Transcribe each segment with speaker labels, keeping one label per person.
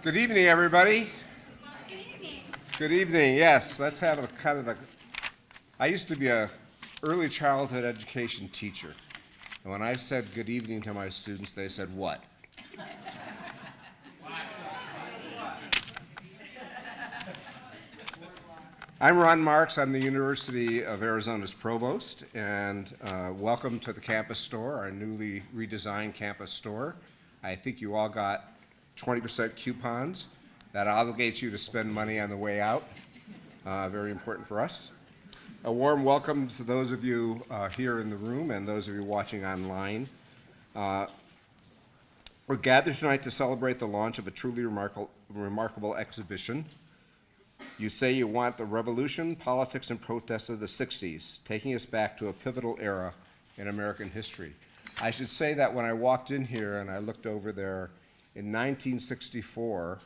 Speaker 1: Good evening, everybody.
Speaker 2: Good evening.
Speaker 1: Good evening. Yes, let's have a kind of I used to be a early childhood education teacher, and when I said good evening to my students, they said what? I'm Ron Marks. I'm the University of Arizona's provost, and welcome to the campus store, our newly redesigned campus store. I think you all got 20% coupons. That obligates you to spend money on the way out. Very important for us. A warm welcome to those of you here in the room and those of you watching online. We're gathered tonight to celebrate the launch of a truly remarkable exhibition. You say you want the revolution, politics, and protests of the 60s, taking us back to a pivotal era in American history. I should say that when I walked in here and I looked over there, in 1964,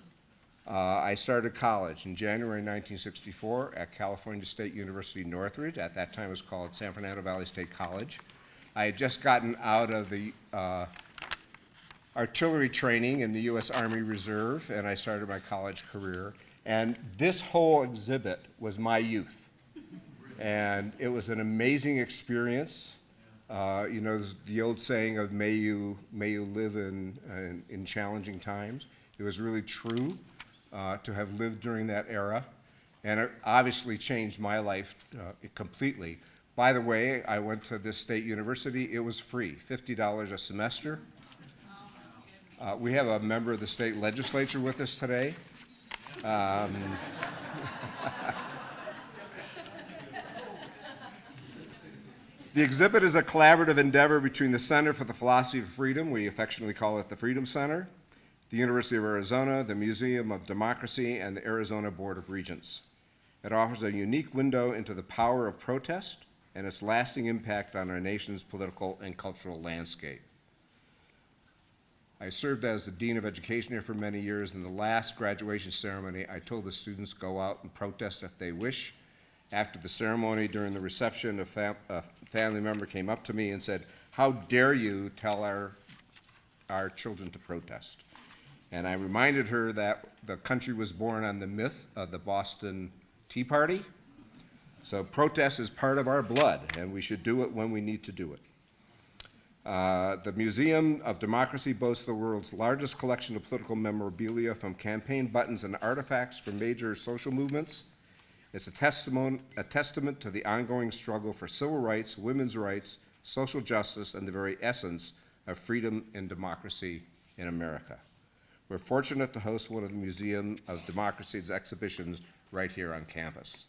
Speaker 1: I started college in January 1964 at California State University Northridge. At that time it was called San Fernando Valley State College. I had just gotten out of the artillery training in the U.S. Army Reserve, and I started my college career. And this whole exhibit was my youth. And it was an amazing experience. You know, the old saying of may you live in challenging times. It was really true to have lived during that era. And it obviously changed my life completely. By the way, I went to this state university. It was free, $50 a semester. We have a member of the state legislature with us today. The exhibit is a collaborative endeavor between the Center for the Philosophy of Freedom, we affectionately call it the Freedom Center, the University of Arizona, the Museum of Democracy, and the Arizona Board of Regents. It offers a unique window into the power of protest and its lasting impact on our nation's political and cultural landscape. I served as the Dean of Education here for many years. In the last graduation ceremony, I told the students go out and protest if they wish. After the ceremony, during the reception, a family member came up to me and said, "How dare you tell our children to protest?" And I reminded her that the country was born on the myth of the Boston Tea Party. So protest is part of our blood, and we should do it when we need to do it. The Museum of Democracy boasts the world's largest collection of political memorabilia, from campaign buttons and artifacts from major social movements. It's a testament to the ongoing struggle for civil rights, women's rights, social justice, and the very essence of freedom and democracy in America. We're fortunate to host one of the Museum of Democracy's exhibitions right here on campus.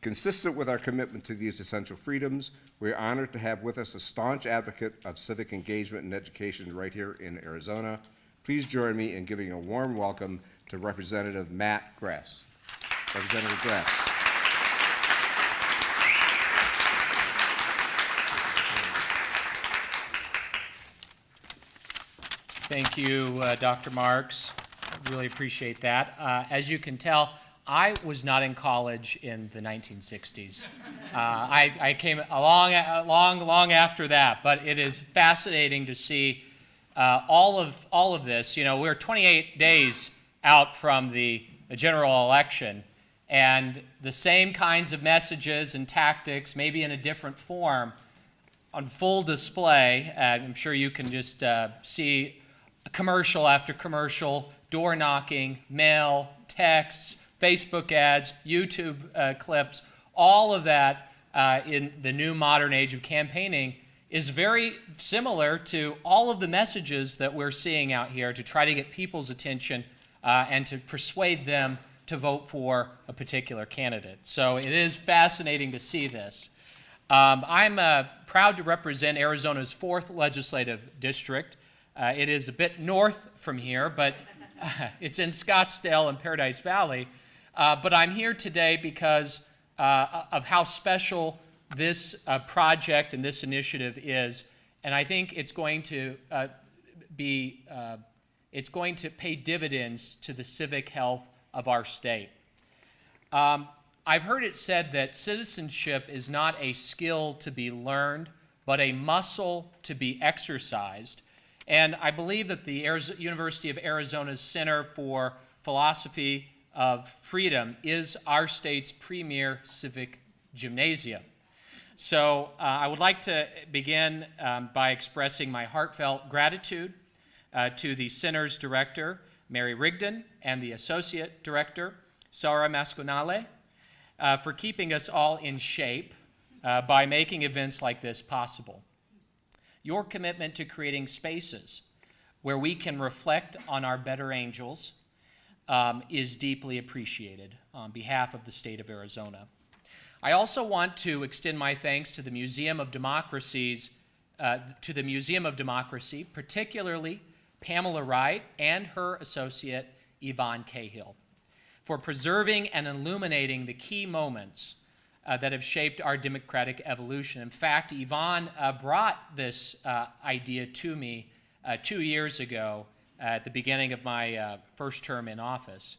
Speaker 1: Consistent with our commitment to these essential freedoms, we're honored to have with us a staunch advocate of civic engagement and education right here in Arizona. Please join me in giving a warm welcome to Representative Matt Grass. Representative Grass.
Speaker 3: Thank you, Dr. Marks. I really appreciate that. As you can tell, I was not in college in the 1960s. I came long after that, but it is fascinating to see all of this. You know, we're 28 days out from the general election, and the same kinds of messages and tactics, maybe in a different form, on full display. I'm sure you can just see commercial after commercial, door knocking, mail, texts, Facebook ads, YouTube clips, all of that in the new modern age of campaigning is very similar to all of the messages that we're seeing out here to try to get people's attention and to persuade them to vote for a particular candidate. So it is fascinating to see this. I'm proud to represent Arizona's 4th legislative district. It is a bit north from here, but it's in Scottsdale and Paradise Valley. But I'm here today because of how special this project and this initiative is, and I think it's going to pay dividends to the civic health of our state. I've heard it said that citizenship is not a skill to be learned, but a muscle to be exercised. And I believe that the University of Arizona's Center for Philosophy of Freedom is our state's premier civic gymnasium. So I would like to begin by expressing my heartfelt gratitude to the center's director, Mary Rigdon, and the associate director, Sara Masconale, for keeping us all in shape by making events like this possible. Your commitment to creating spaces where we can reflect on our better angels is deeply appreciated on behalf of the state of Arizona. I also want to extend my thanks to the Museum of Democracy, particularly Pamela Wright and her associate Yvonne Cahill, for preserving and illuminating the key moments that have shaped our democratic evolution. In fact, Yvonne brought this idea to me 2 years ago at the beginning of my first term in office.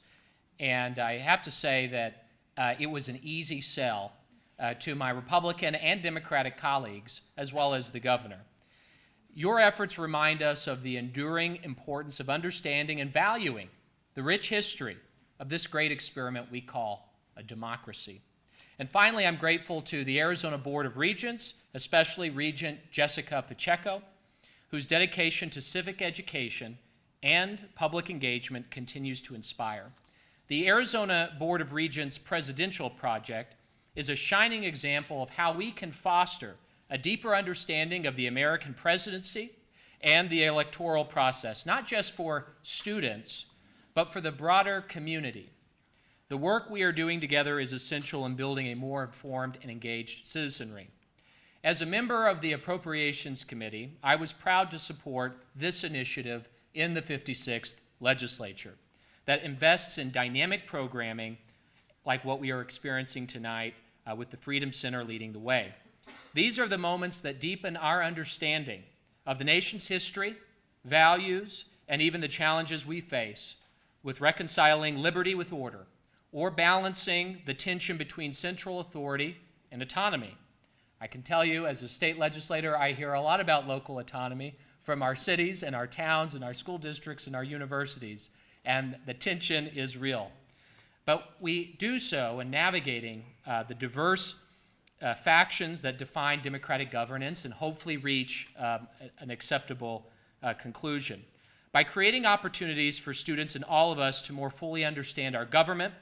Speaker 3: And I have to say that it was an easy sell to my Republican and Democratic colleagues, as well as the governor. Your efforts remind us of the enduring importance of understanding and valuing the rich history of this great experiment we call a democracy. And finally, I'm grateful to the Arizona Board of Regents, especially Regent Jessica Pacheco, whose dedication to civic education and public engagement continues to inspire. The Arizona Board of Regents Presidential Project is a shining example of how we can foster a deeper understanding of the American presidency and the electoral process, not just for students, but for the broader community. The work we are doing together is essential in building a more informed and engaged citizenry. As a member of the Appropriations Committee, I was proud to support this initiative in the 56th legislature that invests in dynamic programming like what we are experiencing tonight with the Freedom Center leading the way. These are the moments that deepen our understanding of the nation's history, values, and even the challenges we face with reconciling liberty with order or balancing the tension between central authority and autonomy. I can tell you, as a state legislator, I hear a lot about local autonomy from our cities and our towns and our school districts and our universities, and the tension is real. But we do so in navigating the diverse factions that define democratic governance and hopefully reach an acceptable conclusion. By creating opportunities for students and all of us to more fully understand our government,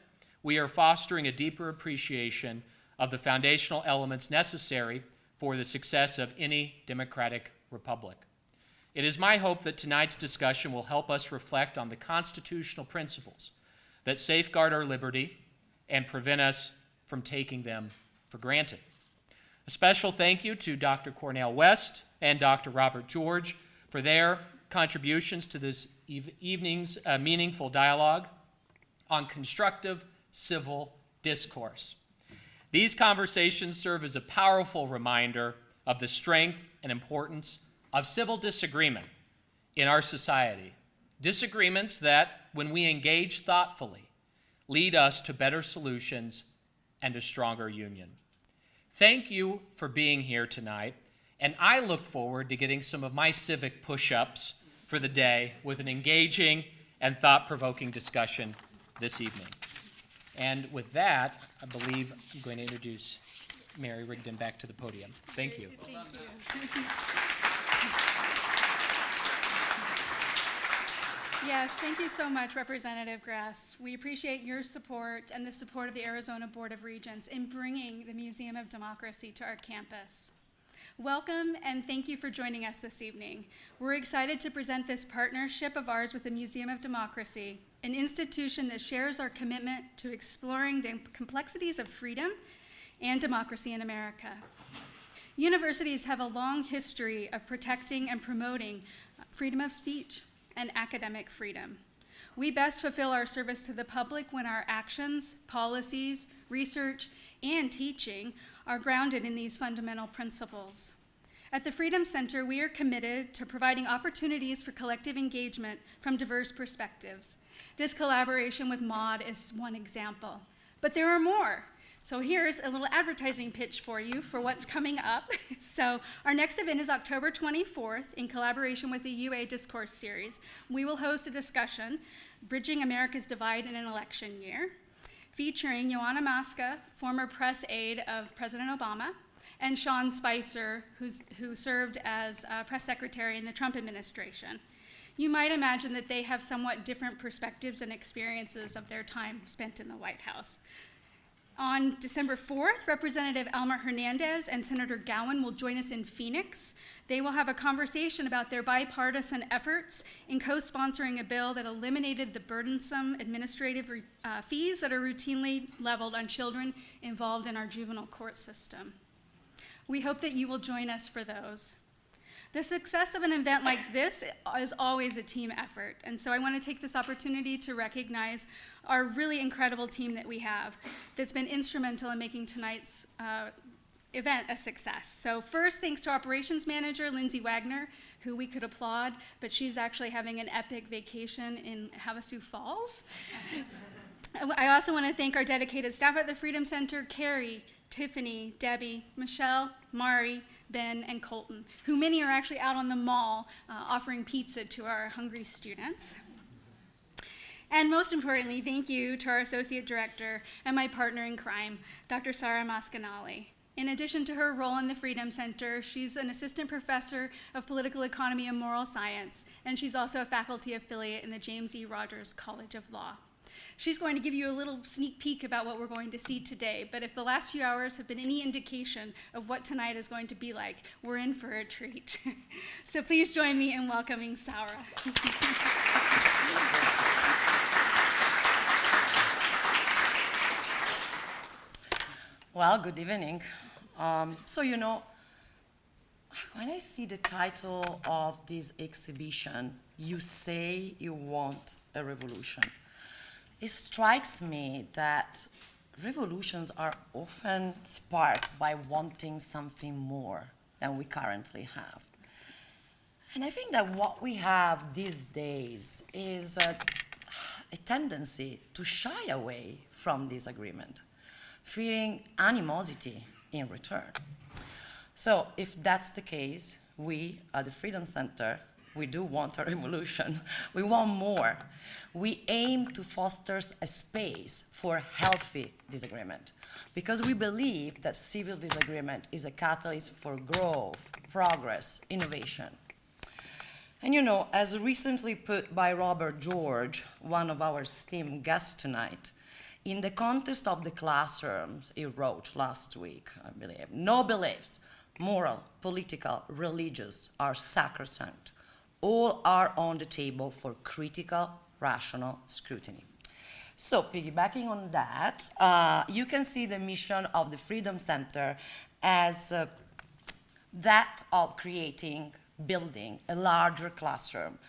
Speaker 3: we are fostering a deeper appreciation of the foundational elements necessary for the success of any democratic republic. It is my hope that tonight's discussion will help us reflect on the constitutional principles that safeguard our liberty and prevent us from taking them for granted. A special thank you to Dr. Cornel West and Dr. Robert George for their contributions to this evening's meaningful dialogue on constructive civil discourse. These conversations serve as a powerful reminder of the strength and importance of civil disagreement in our society. Disagreements that, when we engage thoughtfully, lead us to better solutions and a stronger union. Thank you for being here tonight, and I look forward to getting some of my civic push-ups for the day with an engaging and thought-provoking discussion this evening. And with that, I believe I'm going to introduce Mary Rigdon back to the podium. Thank you.
Speaker 2: Thank you. Yes, thank you so much, Representative Grass. We appreciate your support and the support of the Arizona Board of Regents in bringing the Museum of Democracy to our campus. Welcome, and thank you for joining us this evening. We're excited to present this partnership of ours with the Museum of Democracy, an institution that shares our commitment to exploring the complexities of freedom and democracy in America. Universities have a long history of protecting and promoting freedom of speech and academic freedom. We best fulfill our service to the public when our actions, policies, research, and teaching are grounded in these fundamental principles. At the Freedom Center, we are committed to providing opportunities for collective engagement from diverse perspectives. This collaboration with MAUD is one example, but there are more. So here's a little advertising pitch for you for what's coming up. So our next event is October 24th in collaboration with the UA Discourse Series. We will host a discussion, Bridging America's Divide in an Election Year, featuring Joanna Maska, former press aide of President Obama, and Sean Spicer, who served as press secretary in the Trump administration. You might imagine that they have somewhat different perspectives and experiences of their time spent in the White House. On December 4th, Representative Elmer Hernandez and Senator Gowan will join us in Phoenix. They will have a conversation about their bipartisan efforts in co-sponsoring a bill that eliminated the burdensome administrative fees that are routinely leveled on children involved in our juvenile court system. We hope that you will join us for those. The success of an event like this is always a team effort, and so I want to take this opportunity to recognize our really incredible team that we have that's been instrumental in making tonight's event a success. So first, thanks to Operations Manager Lindsay Wagner, who we could applaud, but she's actually having an epic vacation in Havasu Falls. I also want to thank our dedicated staff at the Freedom Center, Carrie, Tiffany, Debbie, Michelle, Mari, Ben, and Colton, who many are actually out on the mall offering pizza to our hungry students. And most importantly, thank you to our Associate Director and my partner in crime, Dr. Sara Mascanali. In addition to her role in the Freedom Center, she's an assistant professor of political economy and moral science, and she's also a faculty affiliate in the James E. Rogers College of Law. She's going to give you a little sneak peek about what we're going to see today, but if the last few hours have been any indication of what tonight is going to be like, we're in for a treat. So please join me in welcoming Sara.
Speaker 4: Well, good evening. So, you know, when I see the title of this exhibition, You Say You Want a Revolution, it strikes me that revolutions are often sparked by wanting something more than we currently have. And I think that what we have these days is a tendency to shy away from disagreement, fearing animosity in return. So if that's the case, we at the Freedom Center, we do want a revolution. We want more. We aim to foster a space for healthy disagreement because we believe that civil disagreement is a catalyst for growth, progress, innovation. And you know, as recently put by Robert George, one of our esteemed guests tonight, in the context of the classrooms, he wrote last week, I believe, no beliefs, moral, political, religious, are sacrosanct. All are on the table for critical, rational scrutiny. So, piggybacking on that, you can see the mission of the Freedom Center as that of creating, building a larger classroom.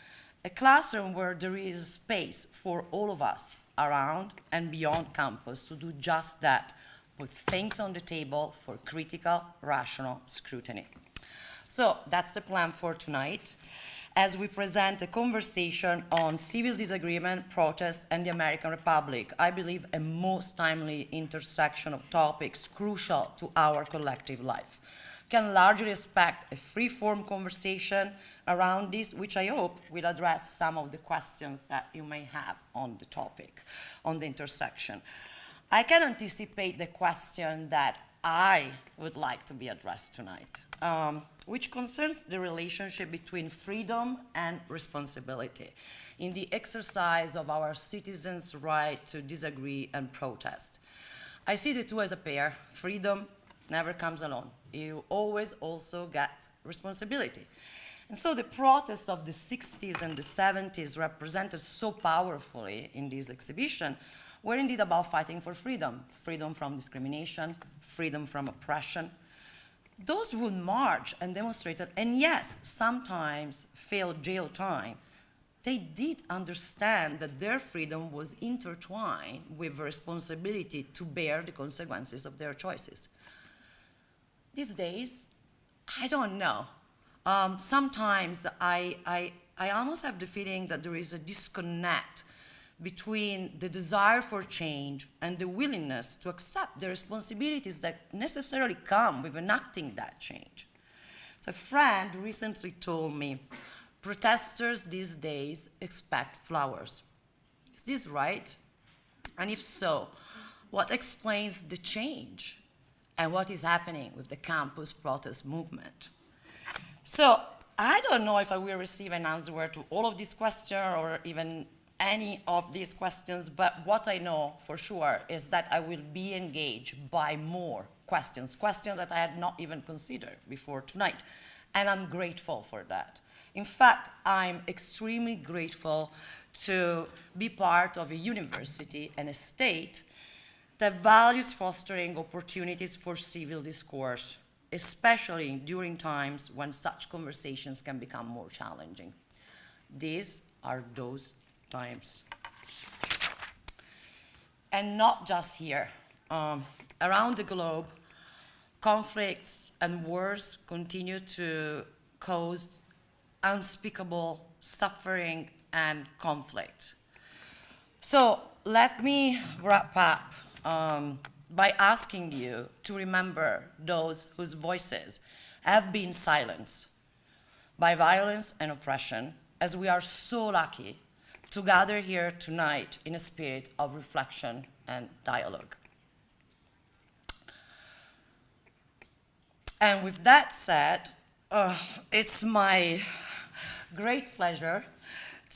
Speaker 4: A classroom where there is space for all of us around and beyond campus to do just that, put things on the table for critical, rational scrutiny. So that's the plan for tonight, as we present a conversation on civil disagreement, protest, and the American Republic. I believe a most timely intersection of topics crucial to our collective life. Can largely expect a free-form conversation around this, which I hope will address some of the questions that you may have on the topic, on the intersection. I can anticipate the question that I would like to be addressed tonight, which concerns the relationship between freedom and responsibility in the exercise of our citizens' right to disagree and protest. I see the two as a pair. Freedom never comes alone. You always also get responsibility. And so the protests of the 60s and the 70s represented so powerfully in this exhibition were indeed about fighting for freedom, freedom from discrimination, freedom from oppression. Those who marched and demonstrated, and yes, sometimes failed jail time, they did understand that their freedom was intertwined with the responsibility to bear the consequences of their choices. These days, I don't know. Sometimes I almost have the feeling that there is a disconnect between the desire for change and the willingness to accept the responsibilities that necessarily come with enacting that change. So a friend recently told me, protesters these days expect flowers. Is this right? And if so, what explains the change? And what is happening with the campus protest movement? So I don't know if I will receive an answer to all of these questions or even any of these questions, but what I know for sure is that I will be engaged by more questions that I had not even considered before tonight. And I'm grateful for that. In fact, I'm extremely grateful to be part of a university and a state that values fostering opportunities for civil discourse, especially during times when such conversations can become more challenging. These are those times. And not just here. Around the globe, conflicts and wars continue to cause unspeakable suffering and conflict. So let me wrap up by asking you to remember those whose voices have been silenced by violence and oppression, as we are so lucky to gather here tonight in a spirit of reflection and dialogue. And with that said, it's my great pleasure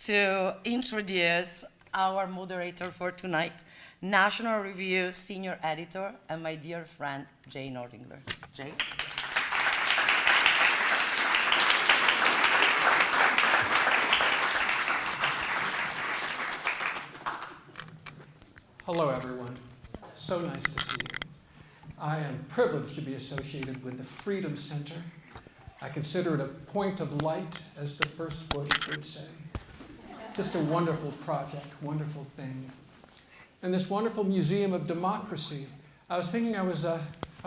Speaker 4: to introduce our moderator for tonight, National Review Senior Editor, and my dear friend, Jay Nordingler. Jay?
Speaker 5: Hello, everyone. So nice to see you. I am privileged to be associated with the Freedom Center. I consider it a point of light, as the first Bush would say. Just a wonderful project, wonderful thing. And this wonderful Museum of Democracy, I was thinking I was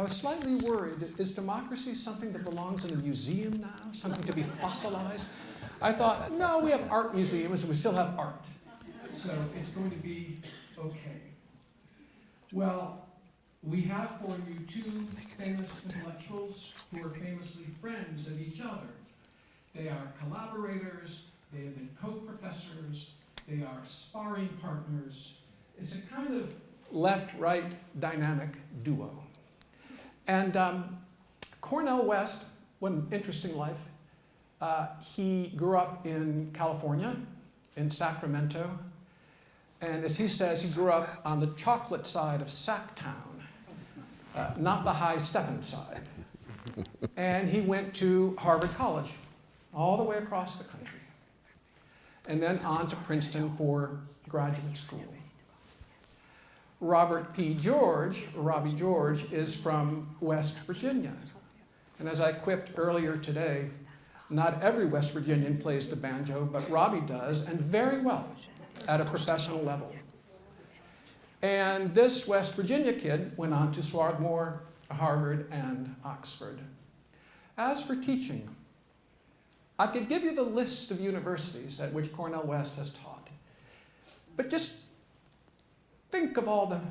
Speaker 5: slightly worried. Is democracy something that belongs in a museum now? Something to be fossilized? I thought, no, we have art museums and we still have art. So it's going to be okay. Well, we have for you two famous intellectuals who are famously friends of each other. They are collaborators, they have been co-professors, they are sparring partners. It's a kind of left-right dynamic duo. And Cornel West, what an interesting life. He grew up in California, in Sacramento. And as he says, he grew up on the chocolate side of Sacktown, not the high-steppin' side. And he went to Harvard College, all the way across the country, and then on to Princeton for graduate school. Robert P. George, Robbie George, is from West Virginia. And as I quipped earlier today, not every West Virginian plays the banjo, but Robbie does, and very well, at a professional level. And this West Virginia kid went on to Swarthmore, Harvard, and Oxford. As for teaching, I could give you the list of universities at which Cornel West has taught. But just think of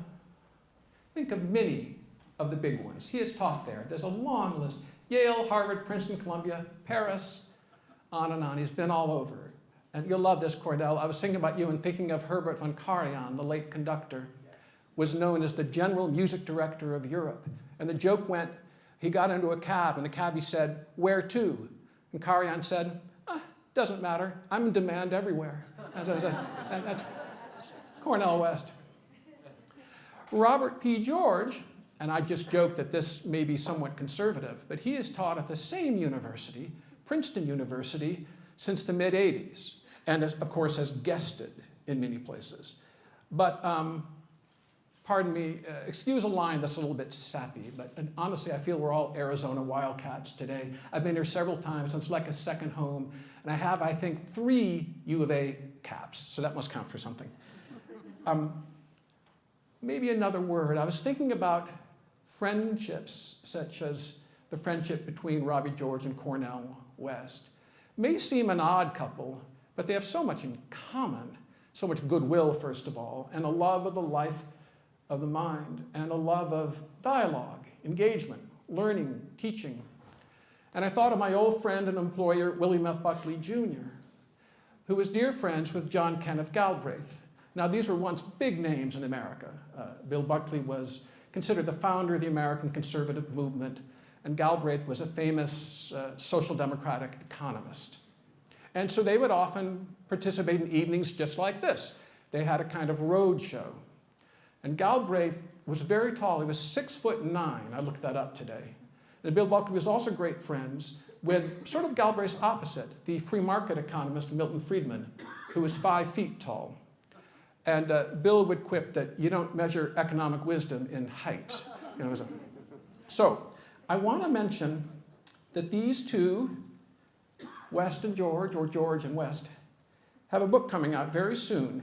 Speaker 5: many of the big ones. He has taught there. There's a long list. Yale, Harvard, Princeton, Columbia, Paris, on and on. He's been all over. And you'll love this, Cornel. I was thinking about you and thinking of Herbert von Karajan, the late conductor, was known as the general music director of Europe. And the joke went, he got into a cab, and the cabbie said, "Where to?" And Karajan said, "Doesn't matter. I'm in demand everywhere." That's Cornel West. Robert P. George, and I just joke that this may be somewhat conservative, but he has taught at the same university, Princeton University, since the mid-'80s, and of course has guested in many places. But pardon me, excuse a line that's a little bit sappy, but honestly, I feel we're all Arizona Wildcats today. I've been here several times, it's like a second home, and I have, I think, 3 U of A caps, so that must count for something. Maybe another word. I was thinking about friendships, such as the friendship between Robbie George and Cornel West. May seem an odd couple, but they have so much in common. so much goodwill, first of all, and a love of the life of the mind, and a love of dialogue, engagement, learning, teaching. And I thought of my old friend and employer, William F. Buckley Jr., who was dear friends with John Kenneth Galbraith. Now, these were once big names in America. Bill Buckley was considered the founder of the American conservative movement, and Galbraith was a famous social democratic economist. And so they would often participate in evenings just like this. They had a kind of road show. And Galbraith was very tall. He was 6'9". I looked that up today. And Bill Buckley was also great friends with sort of Galbraith's opposite, the free market economist Milton Friedman, who was 5 feet tall. And Bill would quip that you don't measure economic wisdom in height. You know, so I want to mention that these two, West and George, or George and West, have a book coming out very soon.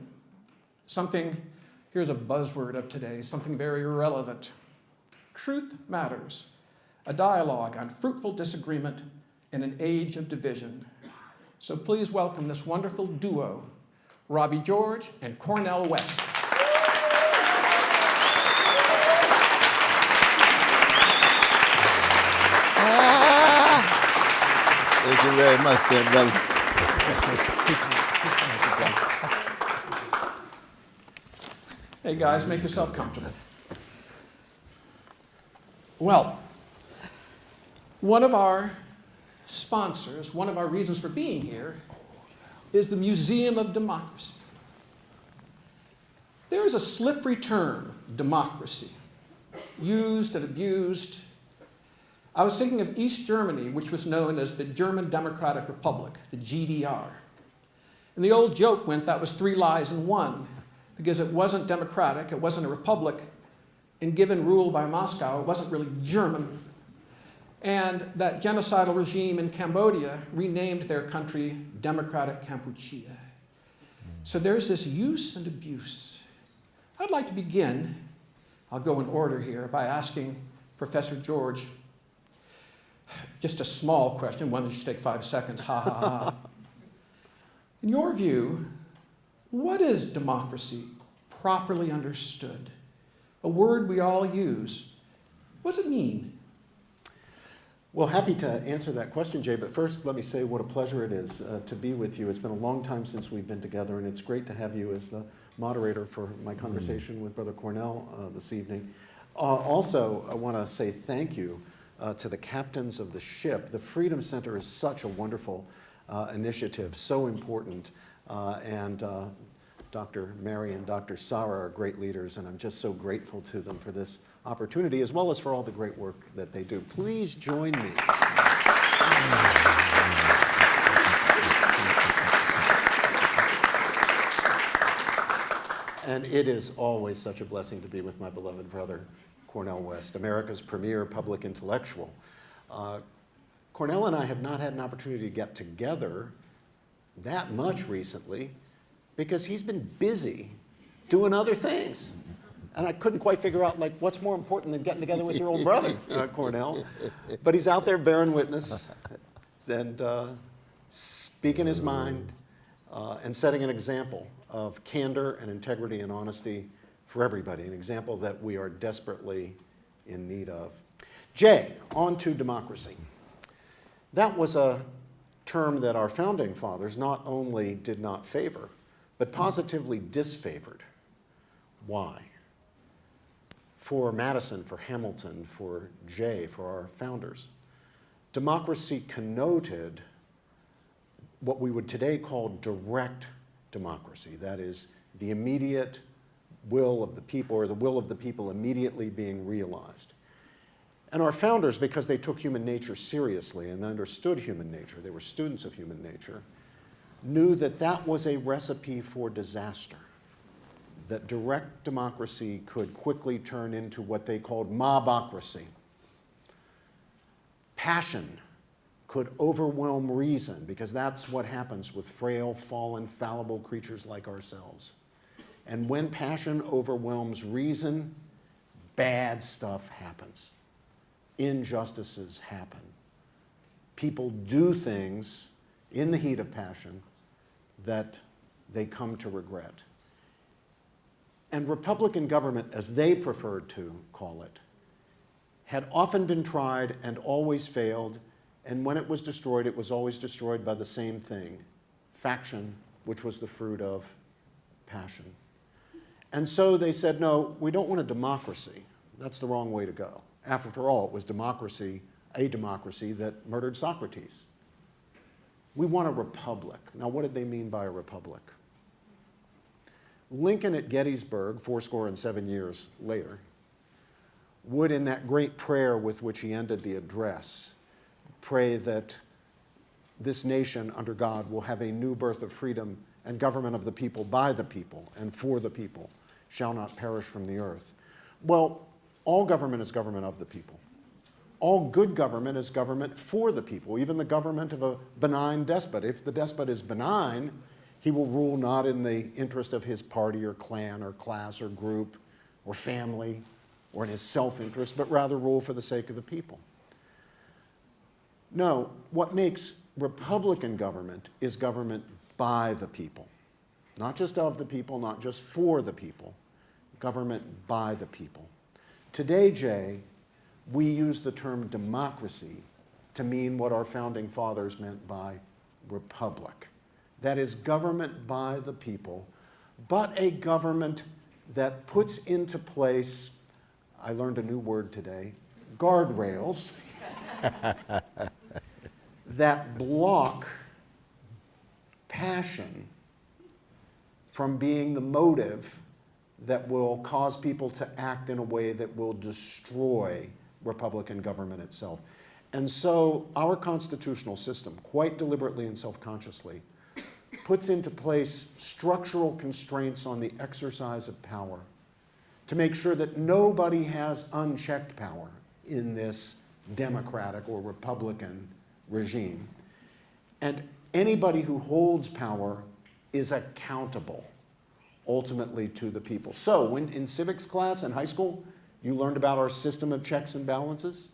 Speaker 5: Something, here's a buzzword of today, something very relevant. Truth Matters, a dialogue on fruitful disagreement in an age of division. So please welcome this wonderful duo, Robbie George and Cornel West.
Speaker 6: Thank you very much, then, brother.
Speaker 5: Hey guys, make yourself comfortable. Well, one of our sponsors, one of our reasons for being here, is the Museum of Democracy. There is a slippery term, democracy, used and abused. I was thinking of East Germany, which was known as the German Democratic Republic, the GDR. And the old joke went that was 3 lies in one, because it wasn't democratic, it wasn't a republic, and given rule by Moscow, it wasn't really German. And that genocidal regime in Cambodia renamed their country Democratic Kampuchea. So there's this use and abuse. I'd like to begin, I'll go in order here, by asking Professor George just a small question, one that should take 5 seconds, ha ha ha. In your view, what is democracy properly understood? A word we all use. What does it mean?
Speaker 7: Well, happy to answer that question, Jay, but first let me say what a pleasure it is to be with you. It's been a long time since we've been together, and it's great to have you as the moderator for my conversation with Brother Cornel this evening. Also, I want to say thank you to the captains of the ship. The Freedom Center is such a wonderful initiative, so important, and Dr. Mary and Dr. Sara are great leaders, and I'm just so grateful to them for this opportunity, as well as for all the great work that they do. Please join me. And it is always such a blessing to be with my beloved brother, Cornel West, America's premier public intellectual. Cornel and I have not had an opportunity to get together that much recently because he's been busy doing other things. And I couldn't quite figure out, like, what's more important than getting together with your old brother, Cornel. But he's out there bearing witness and speaking his mind and setting an example of candor and integrity and honesty for everybody, an example that we are desperately in need of. Jay, on to democracy. That was a term that our founding fathers not only did not favor, but positively disfavored. Why? For Madison, for Hamilton, for Jay, for our founders, democracy connoted what we would today call direct democracy. That is, the immediate will of the people, or the will of the people immediately being realized. And our founders, because they took human nature seriously and understood human nature, they were students of human nature, knew that that was a recipe for disaster. That direct democracy could quickly turn into what they called mobocracy. Passion could overwhelm reason, because that's what happens with frail, fallen, fallible creatures like ourselves. And when passion overwhelms reason, bad stuff happens. Injustices happen. People do things in the heat of passion that they come to regret. And Republican government, as they preferred to call it, had often been tried and always failed, and when it was always destroyed by the same thing, faction, which was the fruit of passion. And so they said, no, we don't want a democracy. That's the wrong way to go. After all, it was democracy, a democracy that murdered Socrates. We want a republic. Now, what did they mean by a republic? Lincoln at Gettysburg, 77 years later, would, in that great prayer with which he ended the address, pray that this nation under God will have a new birth of freedom and government of the people, by the people, and for the people, shall not perish from the earth. Well, all government is government of the people. All good government is government for the people, even the government of a benign despot. If the despot is benign, he will rule not in the interest of his party or clan or class or group or family or in his self-interest, but rather rule for the sake of the people. No, what makes Republican government is government by the people. Not just of the people, not just for the people, government by the people. Today, Jay, we use the term democracy to mean what our founding fathers meant by republic. That is government by the people, but a government that puts into place, I learned a new word today, guardrails that block passion from being the motive that will cause people to act in a way that will destroy Republican government itself. And so our constitutional system, quite deliberately and self-consciously, puts into place structural constraints on the exercise of power to make sure that nobody has unchecked power in this democratic or Republican regime. And anybody who holds power is accountable ultimately to the people. So when in civics class in high school, you learned about our system of checks and balances,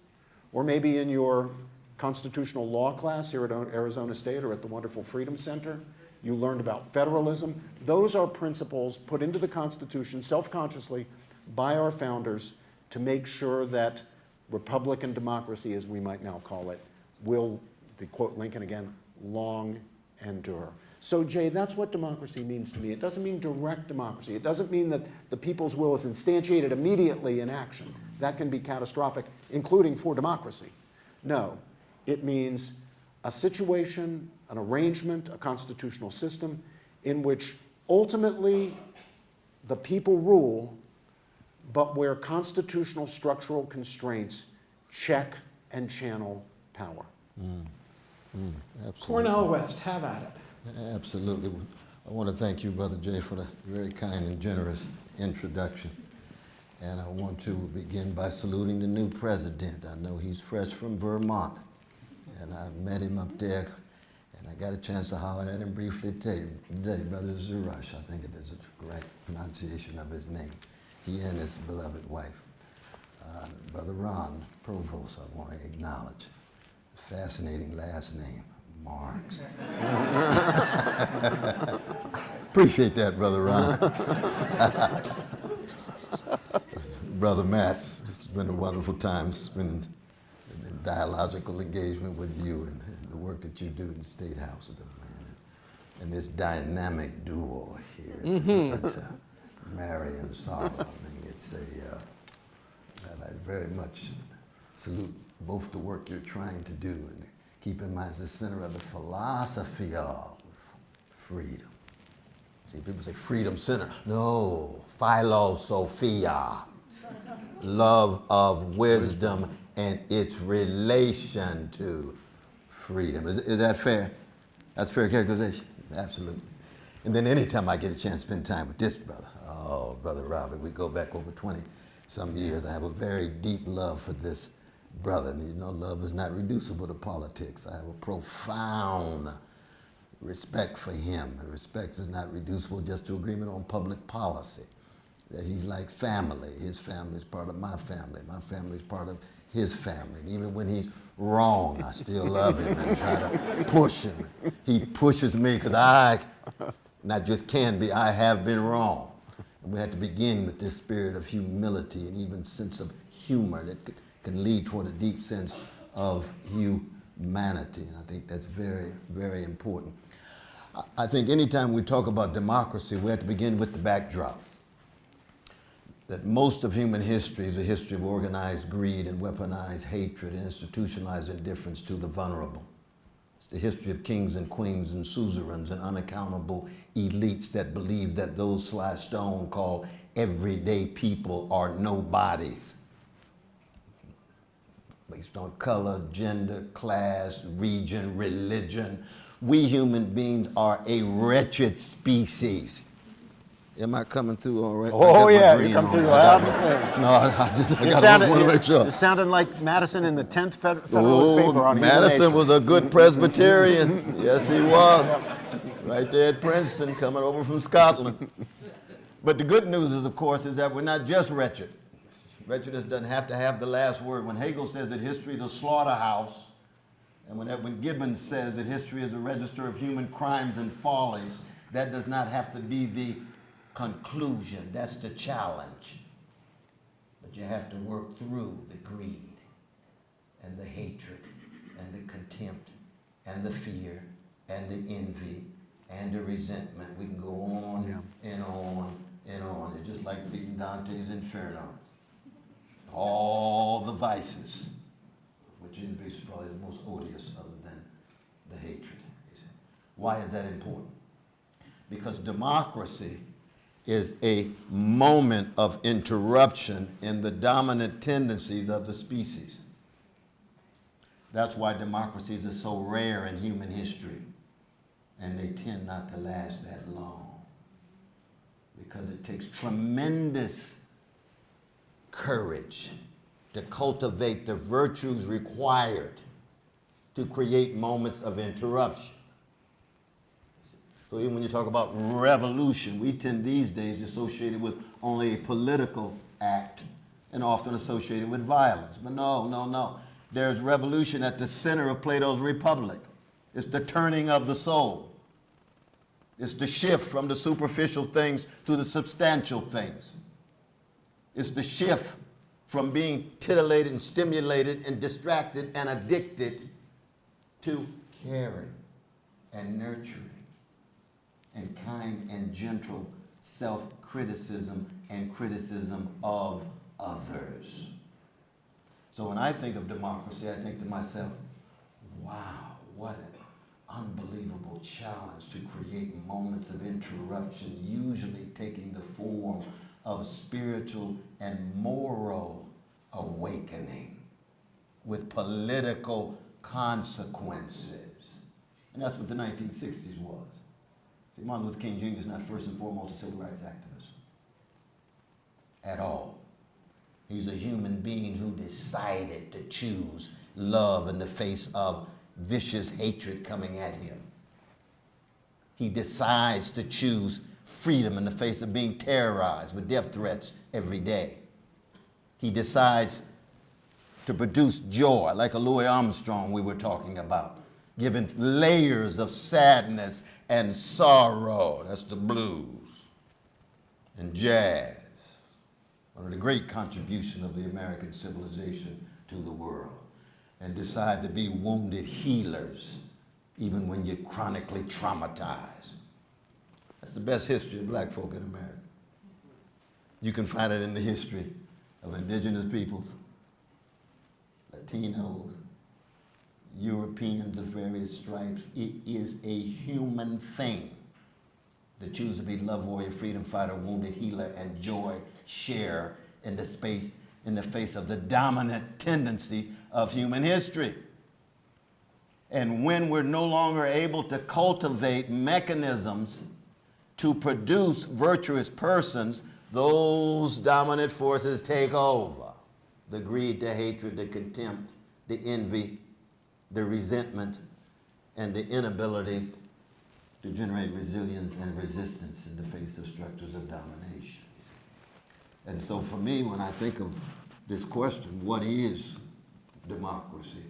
Speaker 7: or maybe in your constitutional law class here at Arizona State or at the wonderful Freedom Center, you learned about federalism. Those are principles put into the Constitution self-consciously by our founders to make sure that Republican democracy, as we might now call it, will, to quote Lincoln again, long endure. So, Jay, that's what democracy means to me. It doesn't mean direct democracy. It doesn't mean that the people's will is instantiated immediately in action. That can be catastrophic, including for democracy. No, it means a situation, an arrangement, a constitutional system in which ultimately the people rule, but where constitutional structural constraints check and channel power.
Speaker 6: Absolutely.
Speaker 5: Cornel West, have at it.
Speaker 6: Absolutely. I want to thank you, Brother Jay, for the very kind and generous introduction. And I want to begin by saluting the new president. I know he's fresh from Vermont, and I met him up there, and I got a chance to holler at him briefly today. Brother Zurash, I think it is a correct pronunciation of his name. He and his beloved wife. Brother Ron Provost, I want to acknowledge. Fascinating last name, Marks. Appreciate that, Brother Ron. Brother Matt, it's been a wonderful time spending in dialogical engagement with you and the work that you do in the State House, man. And this dynamic duo here, it's such a Mary and Sarah. I mean, it's and I very much salute both the work you're trying to do and keep in mind it's the center of the philosophy of freedom. See, people say freedom center. No, philosophia, love of wisdom and its relation to freedom. Is that fair? That's fair characterization? Absolutely. And then anytime I get a chance to spend time with this brother, oh, Brother Robert, we go back over 20-some years. I have a very deep love for this brother. And you know, love is not reducible to politics. I have a profound respect for him. And respect is not reducible just to agreement on public policy. That he's like family. His family is part of my family. My family is part of his family. And even when he's wrong, I still love him and try to push him. He pushes me because I not just can be, I have been wrong. And we have to begin with this spirit of humility and even sense of humor that can lead toward a deep sense of humanity. And I think that's very, very important. I think anytime we talk about democracy, we have to begin with the backdrop. That most of human history is a history of organized greed and weaponized hatred and institutionalized indifference to the vulnerable. It's the history of kings and queens and suzerains and unaccountable elites that believe that those sly stone called everyday people are nobodies. Based on color, gender, class, region, religion. We human beings are a wretched species. Am I coming through all right?
Speaker 7: Oh, yeah, you come through loud and clear.
Speaker 6: No, I want to make sure.
Speaker 7: You sounded like Madison in the 10th Federalist paper on human
Speaker 6: Madison
Speaker 7: nature.
Speaker 6: was a good Presbyterian. Yes, he was. Right there at Princeton, coming over from Scotland. But the good news is, of course, is that we're not just wretched. Wretchedness doesn't have to have the last word. When Hegel says that history is a slaughterhouse, and when Edwin Gibbons says that history is a register of human crimes and follies, that does not have to be the conclusion. That's the challenge. But you have to work through the greed and the hatred and the contempt and the fear and the envy and the resentment. We can go on and on and on. It's just like reading Dante's Inferno. All the vices, which envy is probably the most odious other than the hatred. Why is that important? Because democracy is a moment of interruption in the dominant tendencies of the species. That's why democracies are so rare in human history, and they tend not to last that long, because it takes tremendous courage to cultivate the virtues required to create moments of interruption. So even when you talk about revolution, we tend these days to associate it with only a political act and often associated with violence. But no. There's revolution at the center of Plato's Republic. It's the turning of the soul. It's the shift from the superficial things to the substantial things. It's the shift from being titillated and stimulated and distracted and addicted to caring and nurturing and kind and gentle self-criticism and criticism of others. So when I think of democracy, I think to myself, wow, what an unbelievable challenge to create moments of interruption, usually taking the form of spiritual and moral awakening with political consequences. And that's what the 1960s was. See, Martin Luther King Jr. is not first and foremost a civil rights activist at all. He's a human being who decided to choose love in the face of vicious hatred coming at him. He decides to choose freedom in the face of being terrorized with death threats every day. He decides to produce joy, like a Louis Armstrong we were talking about, giving layers of sadness and sorrow. That's the blues and jazz. One of the great contributions of the American civilization to the world. And decide to be wounded healers, even when you're chronically traumatized. That's the best history of black folk in America. You can find it in the history of indigenous peoples, Latinos, Europeans of various stripes. It is a human thing to choose to be love warrior, freedom fighter, wounded healer, and joy share in the face of the dominant tendencies of human history. And when we're no longer able to cultivate mechanisms to produce virtuous persons, those dominant forces take over. The greed, the hatred, the contempt, the envy, the resentment, and the inability to generate resilience and resistance in the face of structures of domination. And so for me, when I think of this question, what is democracy?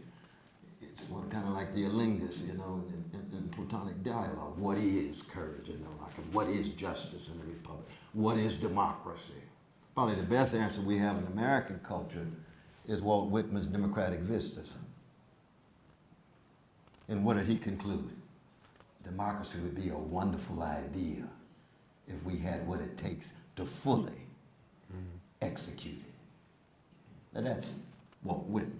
Speaker 6: it's one kind of like the lingus, you know, in Platonic dialogue. What is courage in the like, and what is justice in the republic? What is democracy? Probably the best answer we have in American culture is Walt Whitman's Democratic Vistas. And what did he conclude? Democracy would be a wonderful idea if we had what it takes to fully execute it. Now that's Walt Whitman.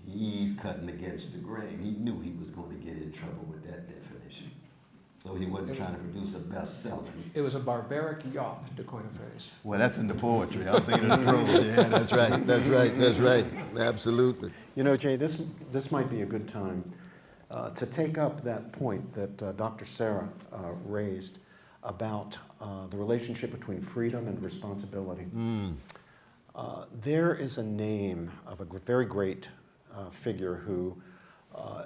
Speaker 6: He's cutting against the grain. He knew he was going to get in trouble with that definition. So he wasn't trying to produce a bestseller.
Speaker 5: It was a barbaric yawp, to coin a phrase.
Speaker 6: Well, that's in the poetry. I'm thinking of the prose. Yeah, that's right. That's right. That's right. Absolutely.
Speaker 7: You know, Jay, this might be a good time to take up that point that Dr. Sarah raised about the relationship between freedom and responsibility. There is a name of a very great figure who,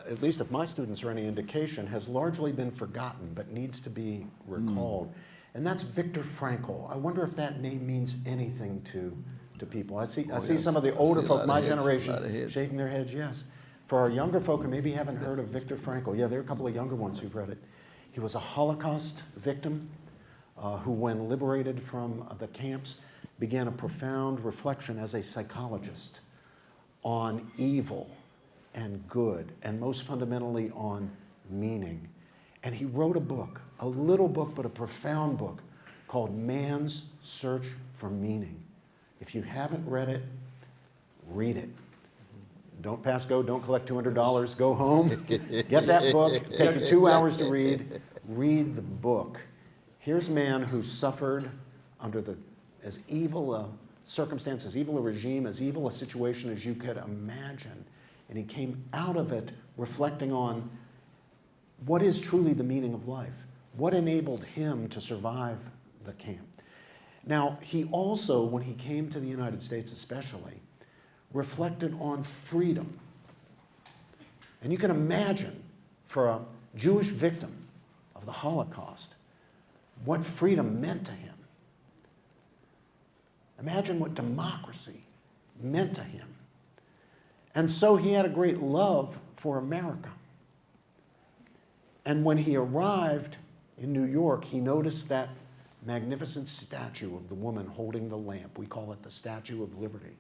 Speaker 7: at least if my students are any indication, has largely been forgotten but needs to be recalled. And that's Viktor Frankl. I wonder if that name means anything to people. I see
Speaker 6: Yes.
Speaker 7: some of the
Speaker 6: I
Speaker 7: older
Speaker 6: see a
Speaker 7: folk,
Speaker 6: lot
Speaker 7: my
Speaker 6: of heads, a lot of
Speaker 7: generation,
Speaker 6: heads.
Speaker 7: shaking their heads, yes. For our younger folk who maybe haven't heard of Viktor Frankl, yeah, there are a couple of younger ones who've read it. He was a Holocaust victim who, when liberated from the camps, began a profound reflection as a psychologist on evil and good, and most fundamentally on meaning. And he wrote a book, a little book, but a profound book, called Man's Search for Meaning. If you haven't read it, read it. Don't pass go, don't collect $200, go home, get that book, take you 2 hours to read the book. Here's a man who suffered under as evil a circumstance, as evil a regime, as evil a situation as you could imagine. And he came out of it reflecting on what is truly the meaning of life, what enabled him to survive the camp. Now, he also, when he came to the United States especially, reflected on freedom. And you can imagine, for a Jewish victim of the Holocaust, what freedom meant to him. Imagine what democracy meant to him. And so he had a great love for America. And when he arrived in New York, he noticed that magnificent statue of the woman holding the lamp. We call it the Statue of Liberty.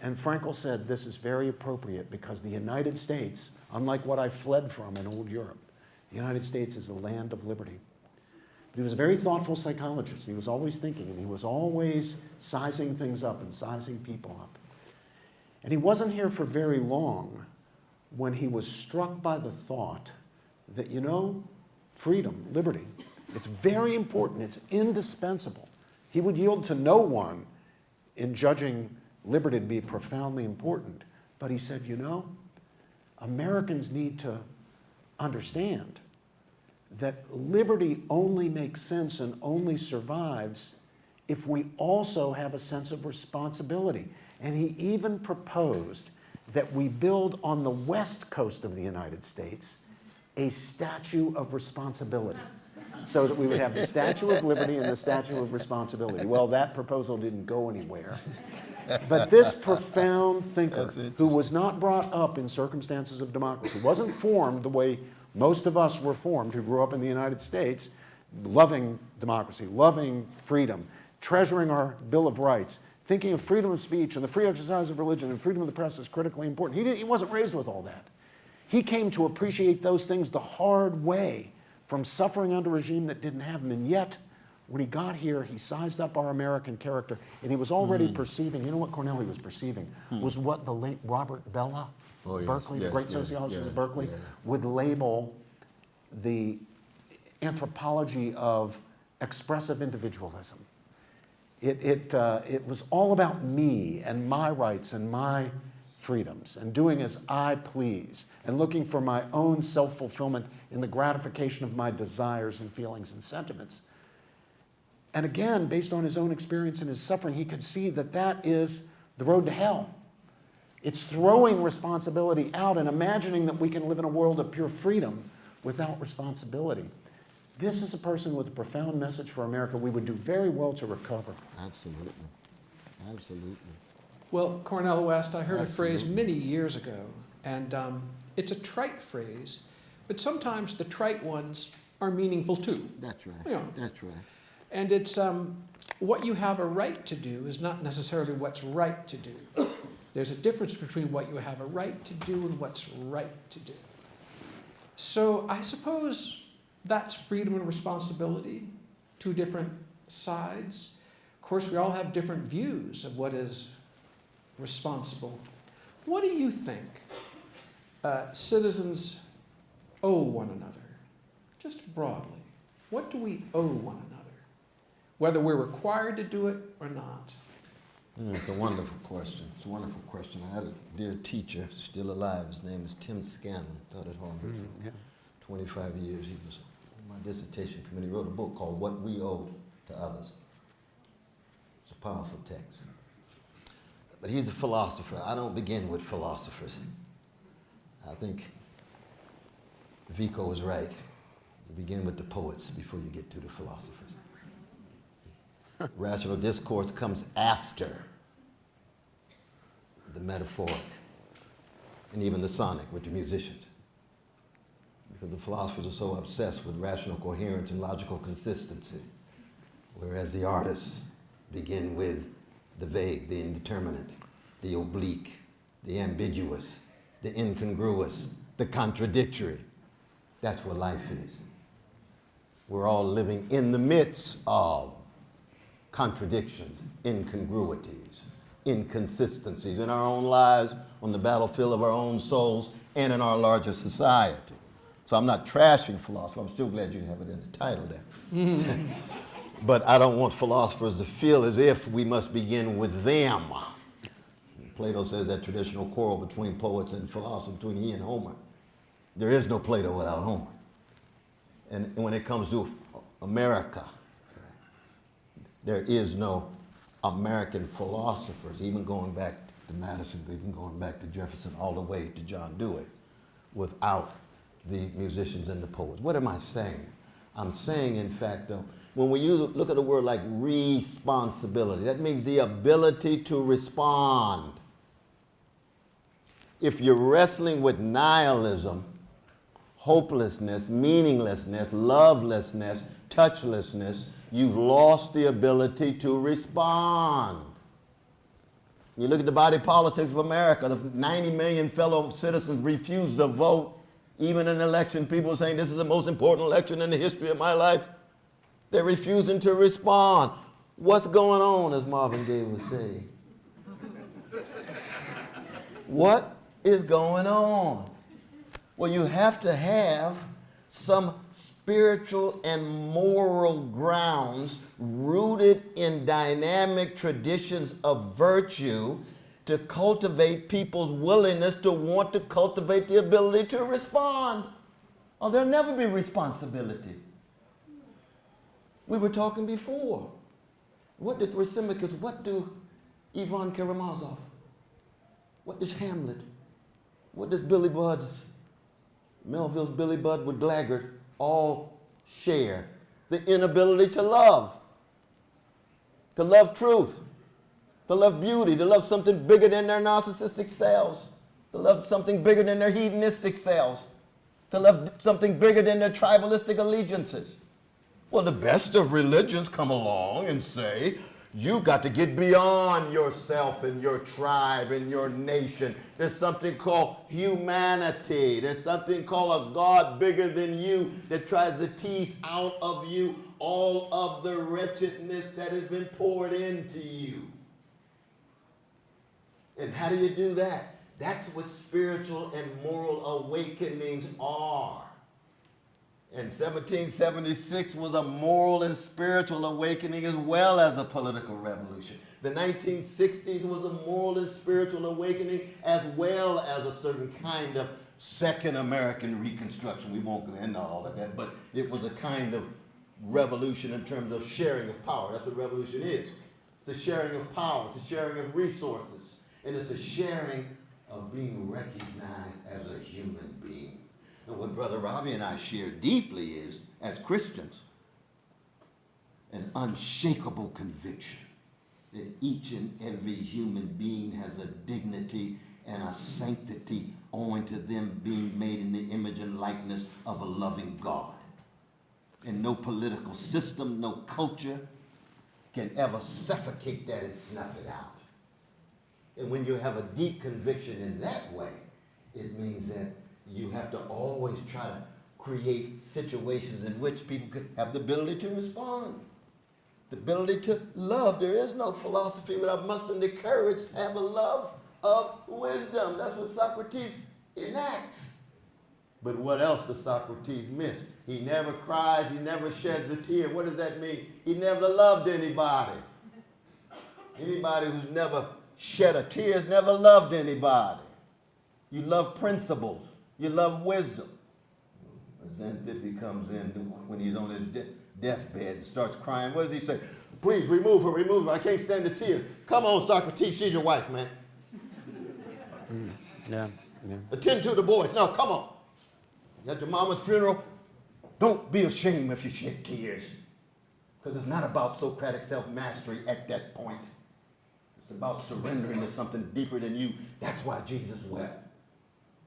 Speaker 7: And Frankl said, this is very appropriate because the United States, unlike what I fled from in old Europe, the United States is a land of liberty. But he was a very thoughtful psychologist. He was always thinking, and he was always sizing things up and sizing people up. And he wasn't here for very long when he was struck by the thought that, you know, freedom, liberty, it's very important, it's indispensable. He would yield to no one in judging liberty to be profoundly important. But he said, you know, Americans need to understand that liberty only makes sense and only survives if we also have a sense of responsibility. And he even proposed that we build on the west coast of the United States a statue of responsibility, so that we would have the Statue of Liberty and the Statue of Responsibility. Well, that proposal didn't go anywhere. But this profound thinker, who was not brought up in circumstances of democracy, wasn't formed the way most of us were formed, who grew up in the United States, loving democracy, loving freedom, treasuring our Bill of Rights, thinking of freedom of speech and the free exercise of religion and freedom of the press is critically important. He wasn't raised with all that. He came to appreciate those things the hard way from suffering under a regime that didn't have them. And yet, when he got here, he sized up our American character, and he was already perceiving, you know what Cornel he was perceiving, was what the late Robert Bellah, Berkeley, the great sociologist of Berkeley, would label the anthropology of expressive individualism. It was all about me and my rights and my freedoms and doing as I please and looking for my own self-fulfillment in the gratification of my desires and feelings and sentiments. And again, based on his own experience and his suffering, he could see that that is the road to hell. It's throwing responsibility out and imagining that we can live in a world of pure freedom without responsibility. This is a person with a profound message for America we would do very well to recover.
Speaker 6: Absolutely. Absolutely.
Speaker 5: Well, Cornel West, I heard a phrase many years ago And it's a trite phrase, but sometimes the trite ones are meaningful too.
Speaker 6: That's right.
Speaker 5: You know.
Speaker 6: That's right.
Speaker 5: And it's what you have a right to do is not necessarily what's right to do. There's a difference between what you have a right to do and what's right to do. So I suppose that's freedom and responsibility, two different sides. Of course, we all have different views of what is responsible. What do you think citizens owe one another? Just broadly, what do we owe one another? Whether we're required to do it or not.
Speaker 6: It's a wonderful question. It's a wonderful question. I had a dear teacher, still alive. His name is Tim Scanlon. Taught at Harvard for 25 years. He was on my dissertation committee. Wrote a book called What We Owe to Others. It's a powerful text. But he's a philosopher. I don't begin with philosophers. I think Vico was right. You begin with the poets before you get to the philosophers. Rational discourse comes after the metaphoric and even the sonic with the musicians. Because the philosophers are so obsessed with rational coherence and logical consistency, whereas the artists begin with the vague, the indeterminate, the oblique, the ambiguous, the incongruous, the contradictory. That's what life is. We're all living in the midst of contradictions, incongruities, inconsistencies in our own lives, on the battlefield of our own souls, and in our larger society. So I'm not trashing philosophy. I'm still glad you have it in the title there. But I don't want philosophers to feel as if we must begin with them. Plato says that traditional quarrel between poets and philosophers, between he and Homer. There is no Plato without Homer. And when it comes to America, there is no American philosophers, even going back to Madison, even going back to Jefferson, all the way to John Dewey, without the musicians and the poets. What am I saying? I'm saying, in fact, when we look at a word like responsibility, that means the ability to respond. If you're wrestling with nihilism, hopelessness, meaninglessness, lovelessness, touchlessness, you've lost the ability to respond. You look at the body politics of America, the 90 million fellow citizens refuse to vote. Even in an election, people are saying this is the most important election in the history of my life. They're refusing to respond. What's going on, as Marvin Gaye would say? What is going on? Well, you have to have some spiritual and moral grounds rooted in dynamic traditions of virtue to cultivate people's willingness to want to cultivate the ability to respond. Or there'll never be responsibility. We were talking before. What did Thrasymachus, what do Ivan Karamazov, what does Hamlet, what does Billy Budd, Melville's Billy Budd with Glaggart, all share? The inability to love truth, to love beauty, to love something bigger than their narcissistic selves, to love something bigger than their hedonistic selves, to love something bigger than their tribalistic allegiances. Well, the best of religions come along and say, you've got to get beyond yourself and your tribe and your nation. There's something called humanity. There's something called a God bigger than you that tries to tease out of you all of the wretchedness that has been poured into you. And how do you do that? That's what spiritual and moral awakenings are. And 1776 was a moral and spiritual awakening as well as a political revolution. The 1960s was a moral and spiritual awakening as well as a certain kind of second American Reconstruction. We won't go into all of that, but it was a kind of revolution in terms of sharing of power. That's what revolution is. It's a sharing of power. It's a sharing of resources. And it's a sharing of being recognized as a human being. And what Brother Robbie and I share deeply is, as Christians, an unshakable conviction that each and every human being has a dignity and a sanctity owing to them being made in the image and likeness of a loving God. And no political system, no culture can ever suffocate that and snuff it out. And when you have a deep conviction in that way, it means that you have to always try to create situations in which people could have the ability to respond, the ability to love. There is no philosophy without mustering the courage to have a love of wisdom. That's what Socrates enacts. But what else does Socrates miss? He never cries, he never sheds a tear. What does that mean? He never loved anybody. Anybody who's never shed a tear has never loved anybody. You love principles. You love wisdom. Xantippe comes in when he's on his deathbed and starts crying. What does he say? Please remove her, remove her. I can't stand the tears. Come on, Socrates, she's your wife, man.
Speaker 7: Yeah.
Speaker 6: Attend to the boys. Now, come on. At your mama's funeral, don't be ashamed if you shed tears. Because it's not about Socratic self-mastery at that point. It's about surrendering to something deeper than you. That's why Jesus wept.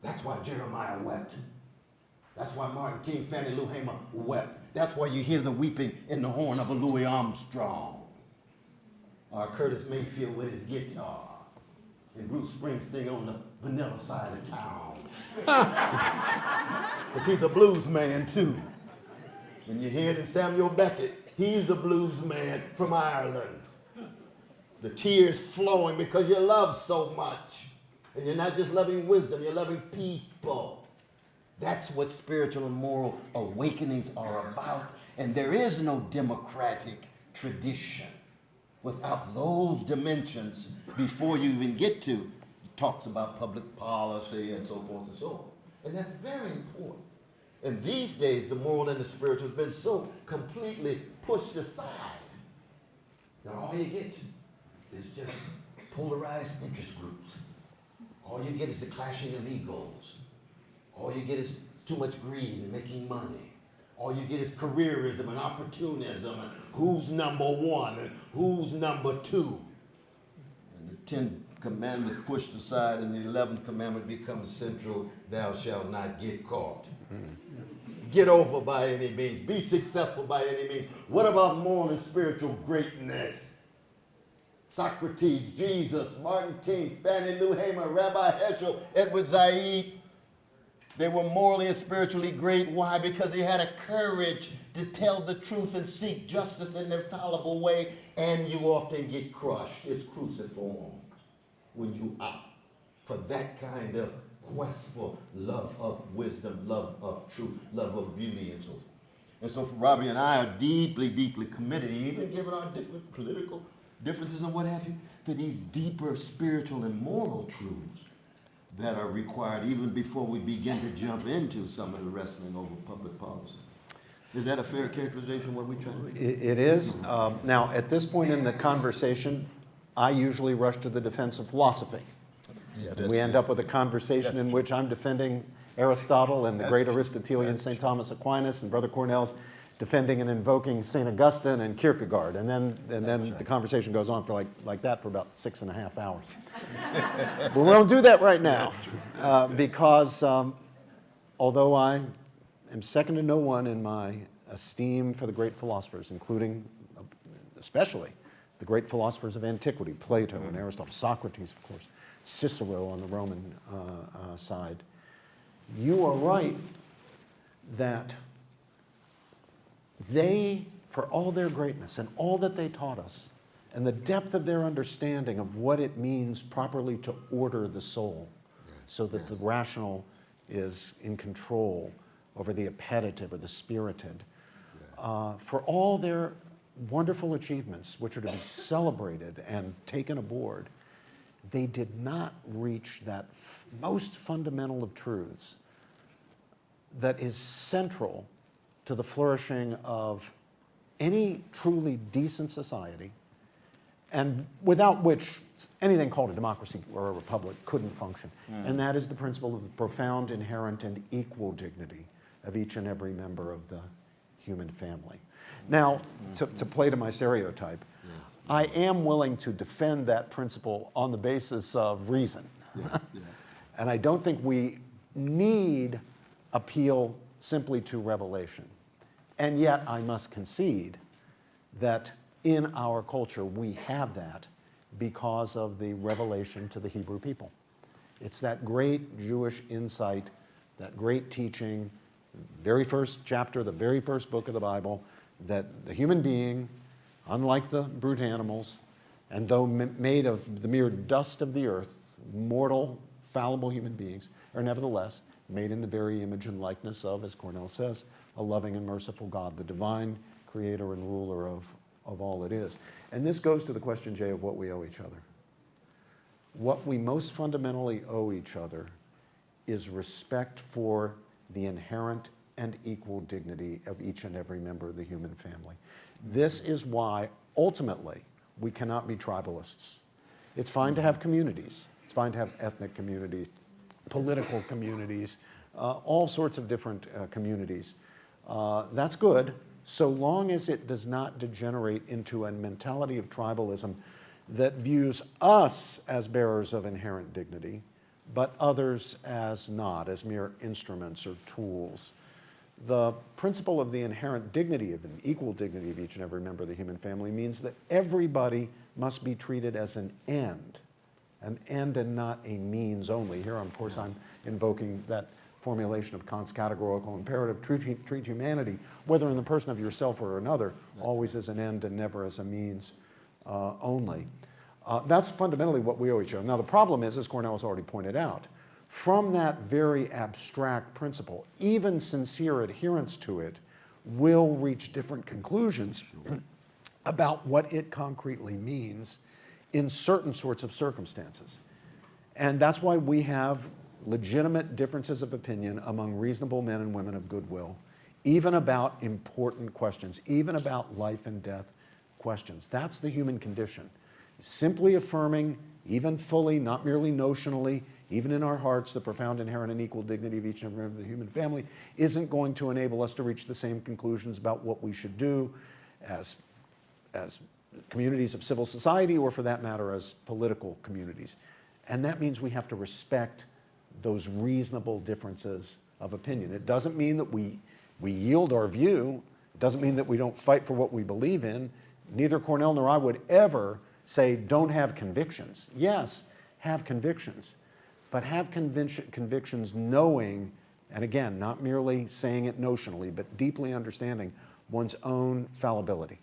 Speaker 6: That's why Jeremiah wept. That's why Martin King, Fannie Lou Hamer wept. That's why you hear the weeping in the horn of a Louis Armstrong. Or Curtis Mayfield with his guitar. And Bruce Springsteen on the vanilla side of town. Because he's a blues man too. When you hear it in Samuel Beckett, he's a blues man from Ireland. The tears flowing because you love so much. And you're not just loving wisdom, you're loving people. That's what spiritual and moral awakenings are about. And there is no democratic tradition without those dimensions before you even get to it talks about public policy and so forth and so on. And that's very important. And these days, the moral and the spiritual have been so completely pushed aside that all you get is just polarized interest groups. All you get is the clashing of egos. All you get is too much greed and making money. All you get is careerism and opportunism and who's number one and who's number two. And the 10 commandments pushed aside and the 11th commandment becomes central, thou shalt not get caught. Get over by any means. Be successful by any means. What about moral and spiritual greatness? Socrates, Jesus, Martin King, Fannie Lou Hamer, Rabbi Heschel, Edward Said. They were morally and spiritually great. Why? Because they had a courage to tell the truth and seek justice in their fallible way, and you often get crushed. It's cruciform when you opt for that kind of quest for love of wisdom, love of truth, love of beauty, and so forth. And so Robbie and I are deeply, deeply committed, even given our different political differences and what have you, to these deeper spiritual and moral truths that are required even before we begin to jump into some of the wrestling over public policy. Is that a fair characterization of what we try to do?
Speaker 7: It is. Now, at this point in the conversation, I usually rush to the defense of philosophy. Yeah, we end up with a conversation in which I'm defending Aristotle and the great Aristotelian St. Thomas Aquinas, and Brother Cornel's defending and invoking St. Augustine and Kierkegaard. And then the conversation goes on for like that for about 6.5 hours. But we won't do that right now because although I am second to no one in my esteem for the great philosophers, including especially the great philosophers of antiquity, Plato and Aristotle, Socrates, of course, Cicero on the Roman side, you are right that they, for all their greatness and all that they taught us, and the depth of their understanding of what it means properly to order the soul so that the rational is in control over the appetitive or the spirited, for all their wonderful achievements, which are to be celebrated and taken aboard, they did not reach that most fundamental of truths that is central to the flourishing of any truly decent society, and without which anything called a democracy or a republic couldn't function. And that is the principle of the profound, inherent, and equal dignity of each and every member of the human family. Now, to play to my stereotype, I am willing to defend that principle on the basis of reason. And I don't think we need appeal simply to revelation. And yet I must concede that in our culture we have that because of the revelation to the Hebrew people. It's that great Jewish insight, that great teaching, very first chapter, the very first book of the Bible, that the human being, unlike the brute animals, and though made of the mere dust of the earth, mortal, fallible human beings, are nevertheless made in the very image and likeness of, as Cornel says, a loving and merciful God, the divine creator and ruler of all it is. And this goes to the question, Jay, of what we owe each other. What we most fundamentally owe each other is respect for the inherent and equal dignity of each and every member of the human family. This is why, ultimately, we cannot be tribalists. It's fine to have communities. It's fine to have ethnic communities, political communities, all sorts of different communities. That's good, so long as it does not degenerate into a mentality of tribalism that views us as bearers of inherent dignity, but others as not, as mere instruments or tools. The principle of the inherent dignity of an equal dignity of each and every member of the human family means that everybody must be treated as an end and not a means only. Here, of course, I'm invoking that formulation of Kant's categorical imperative, treat humanity, whether in the person of yourself or another, always as an end and never as a means only. That's fundamentally what we owe each other. Now, the problem is, as Cornel has already pointed out, from that very abstract principle, even sincere adherence to it will reach different conclusions about what it concretely means in certain sorts of circumstances. And that's why we have legitimate differences of opinion among reasonable men and women of goodwill, even about important questions, even about life and death questions. That's the human condition. Simply affirming, even fully, not merely notionally, even in our hearts, the profound inherent and equal dignity of each and every member of the human family isn't going to enable us to reach the same conclusions about what we should do as communities of civil society, or for that matter, as political communities. And that means we have to respect those reasonable differences of opinion. It doesn't mean that we yield our view. It doesn't mean that we don't fight for what we believe in. Neither Cornel nor I would ever say, don't have convictions. Yes, have convictions, but have convictions knowing, and again, not merely saying it notionally, but deeply understanding one's own fallibility,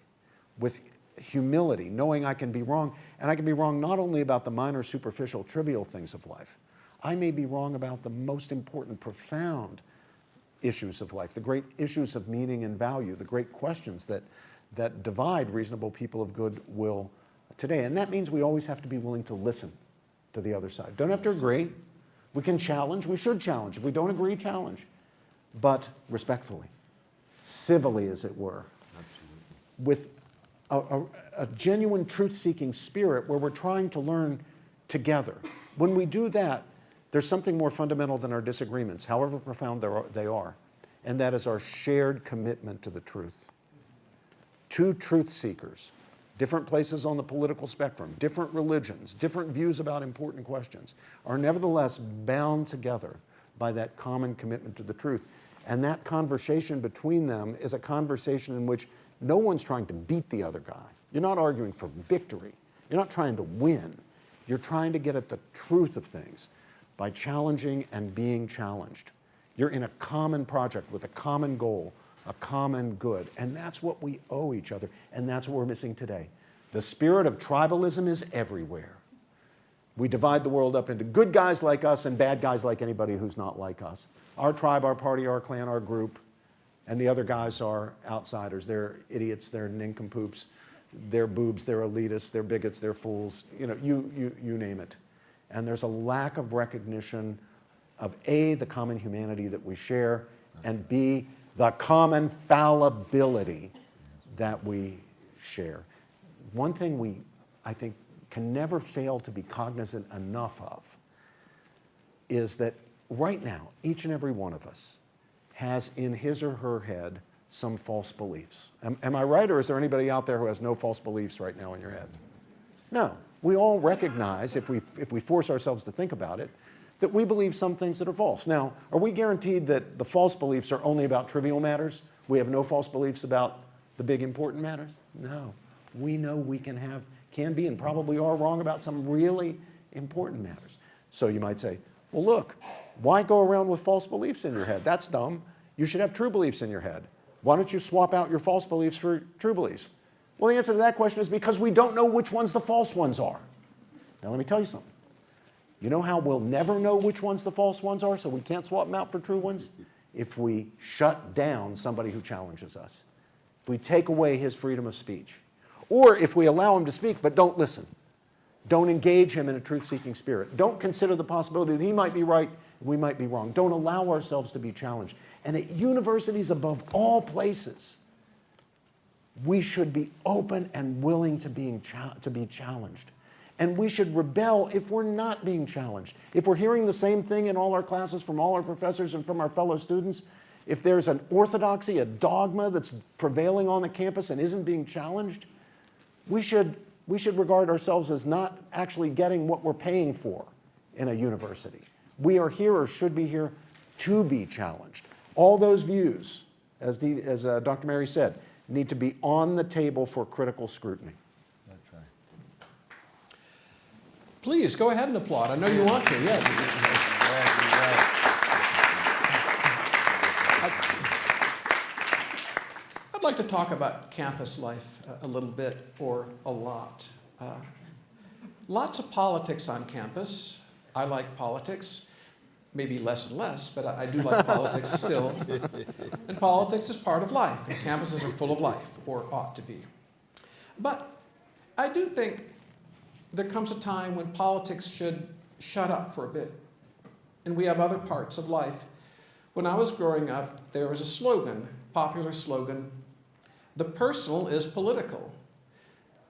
Speaker 7: with humility, knowing I can be wrong, and I can be wrong not only about the minor, superficial, trivial things of life. I may be wrong about the most important, profound issues of life, the great issues of meaning and value, the great questions that divide reasonable people of goodwill today. And that means we always have to be willing to listen to the other side. Don't have to agree. We can challenge. We should challenge. If we don't agree, challenge. But respectfully, civilly, as it were, with a genuine truth-seeking spirit where we're trying to learn together. When we do that, there's something more fundamental than our disagreements, however profound they are, and that is our shared commitment to the truth. Two truth seekers, different places on the political spectrum, different religions, different views about important questions, are nevertheless bound together by that common commitment to the truth. And that conversation between them is a conversation in which no one's trying to beat the other guy. You're not arguing for victory. You're not trying to win. You're trying to get at the truth of things by challenging and being challenged. You're in a common project with a common goal, a common good. And that's what we owe each other, and that's what we're missing today. The spirit of tribalism is everywhere. We divide the world up into good guys like us and bad guys like anybody who's not like us. Our tribe, our party, our clan, our group, and the other guys are outsiders. They're idiots, they're nincompoops, they're boobs, they're elitists, they're bigots, they're fools, you name it. And there's a lack of recognition of A, the common humanity that we share, and B, the common fallibility that we share. One thing we, I think, can never fail to be cognizant enough of is that right now, each and every one of us has in his or her head some false beliefs. Am I right, or is there anybody out there who has no false beliefs right now in your heads? No. We all recognize, if we force ourselves to think about it, that we believe some things that are false. Now, are we guaranteed that the false beliefs are only about trivial matters? We have no false beliefs about the big important matters? No. We know we can be and probably are wrong about some really important matters. So you might say, well, look, why go around with false beliefs in your head? That's dumb. You should have true beliefs in your head. Why don't you swap out your false beliefs for true beliefs? Well, the answer to that question is because we don't know which ones the false ones are. Now, let me tell you something. You know how we'll never know which ones the false ones are, so we can't swap them out for true ones? If we shut down somebody who challenges us. If we take away his freedom of speech. Or if we allow him to speak but don't listen. Don't engage him in a truth-seeking spirit. Don't consider the possibility that he might be right and we might be wrong. Don't allow ourselves to be challenged. And at universities, above all places, we should be open and willing to be challenged. And we should rebel if we're not being challenged. If we're hearing the same thing in all our classes from all our professors and from our fellow students, if there's an orthodoxy, a dogma that's prevailing on the campus and isn't being challenged, we should regard ourselves as not actually getting what we're paying for in a university. We are here, or should be here, to be challenged. All those views, as Dr. Mary said, need to be on the table for critical scrutiny.
Speaker 6: That's right.
Speaker 5: Please, go ahead and applaud. I know you want to, yes. I'd like to talk about campus life a little bit, or a lot. Lots of politics on campus. I like politics. Maybe less and less, but I do like politics still. And politics is part of life, and campuses are full of life, or ought to be. But I do think there comes a time when politics should shut up for a bit, and we have other parts of life. When I was growing up, there was a slogan, popular slogan, "The personal is political."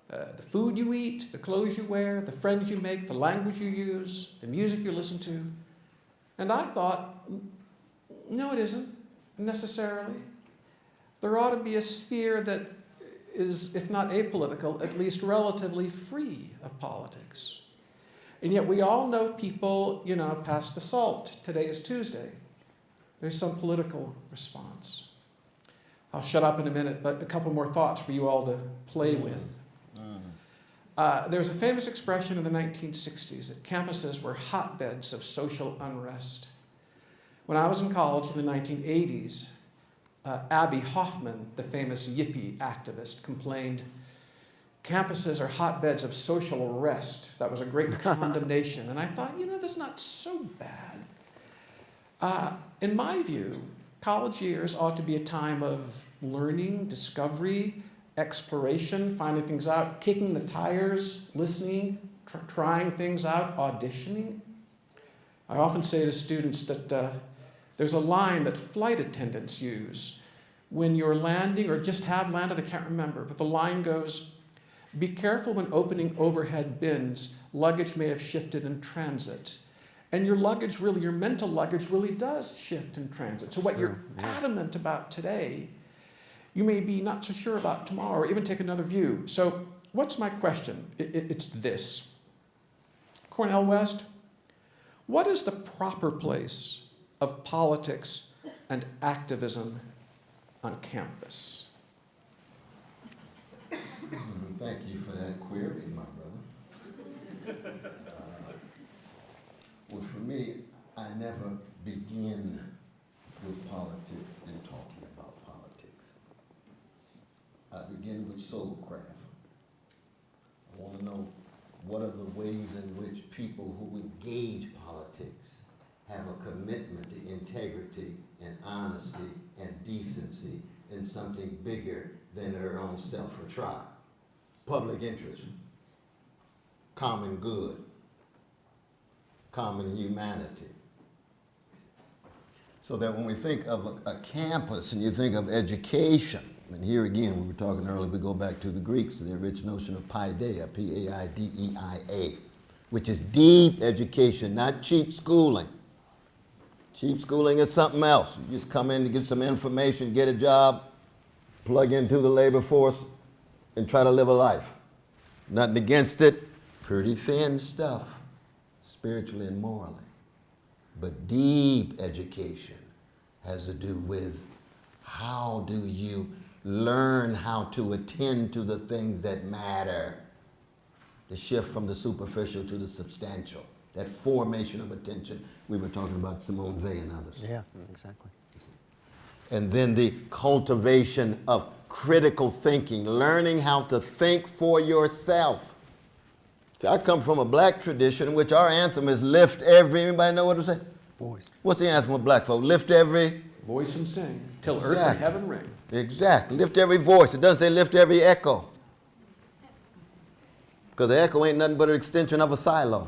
Speaker 5: The food you eat, the clothes you wear, the friends you make, the language you use, the music you listen to. And I thought, no, it isn't necessarily. There ought to be a sphere that is, if not apolitical, at least relatively free of politics. And yet we all know people, pass the salt. Today is Tuesday. There's some political response. I'll shut up in a minute, but a couple more thoughts for you all to play with. There's a famous expression in the 1960s that campuses were hotbeds of social unrest. When I was in college in the 1980s, Abby Hoffman, the famous yippie activist, complained, "Campuses are hotbeds of social unrest." That was a great condemnation. And I thought, that's not so bad. In my view, college years ought to be a time of learning, discovery, exploration, finding things out, kicking the tires, listening, trying things out, auditioning. I often say to students that there's a line that flight attendants use when you're landing or just have landed, I can't remember, but the line goes, "Be careful when opening overhead bins, luggage may have shifted in transit." And your luggage really, your mental luggage really does shift in transit. So what you're adamant about today, you may be not so sure about tomorrow, or even take another view. So what's my question? It's this. Cornel West, what is the proper place of politics and activism on campus?
Speaker 6: Thank you for that query, my brother. Well, for me, I never begin with politics and talking about politics. I begin with soulcraft. I want to know what are the ways in which people who engage politics have a commitment to integrity and honesty and decency in something bigger than their own self or tribe. Public interest, common good, common humanity. So that when we think of a campus and you think of education, and here again, we were talking earlier, we go back to the Greeks, the rich notion of paideia, P-A-I-D-E-I-A, which is deep education, not cheap schooling. Cheap schooling is something else. You just come in to get some information, get a job, plug into the labor force, and try to live a life. Nothing against it, pretty thin stuff, spiritually and morally. But deep education has to do with how do you learn how to attend to the things that matter. The shift from the superficial to the substantial. That formation of attention. We were talking about Simone Weil and others.
Speaker 7: Yeah, exactly.
Speaker 6: And then the cultivation of critical thinking, learning how to think for yourself. See, I come from a black tradition in which our anthem is lift every, anybody know what to say?
Speaker 7: Voice.
Speaker 6: What's the anthem of black folk? Lift every?
Speaker 5: Voice and sing, till earth
Speaker 6: Exactly.
Speaker 5: and heaven ring.
Speaker 6: Exactly, lift every voice. It doesn't say lift every echo. Because the echo ain't nothing but an extension of a silo.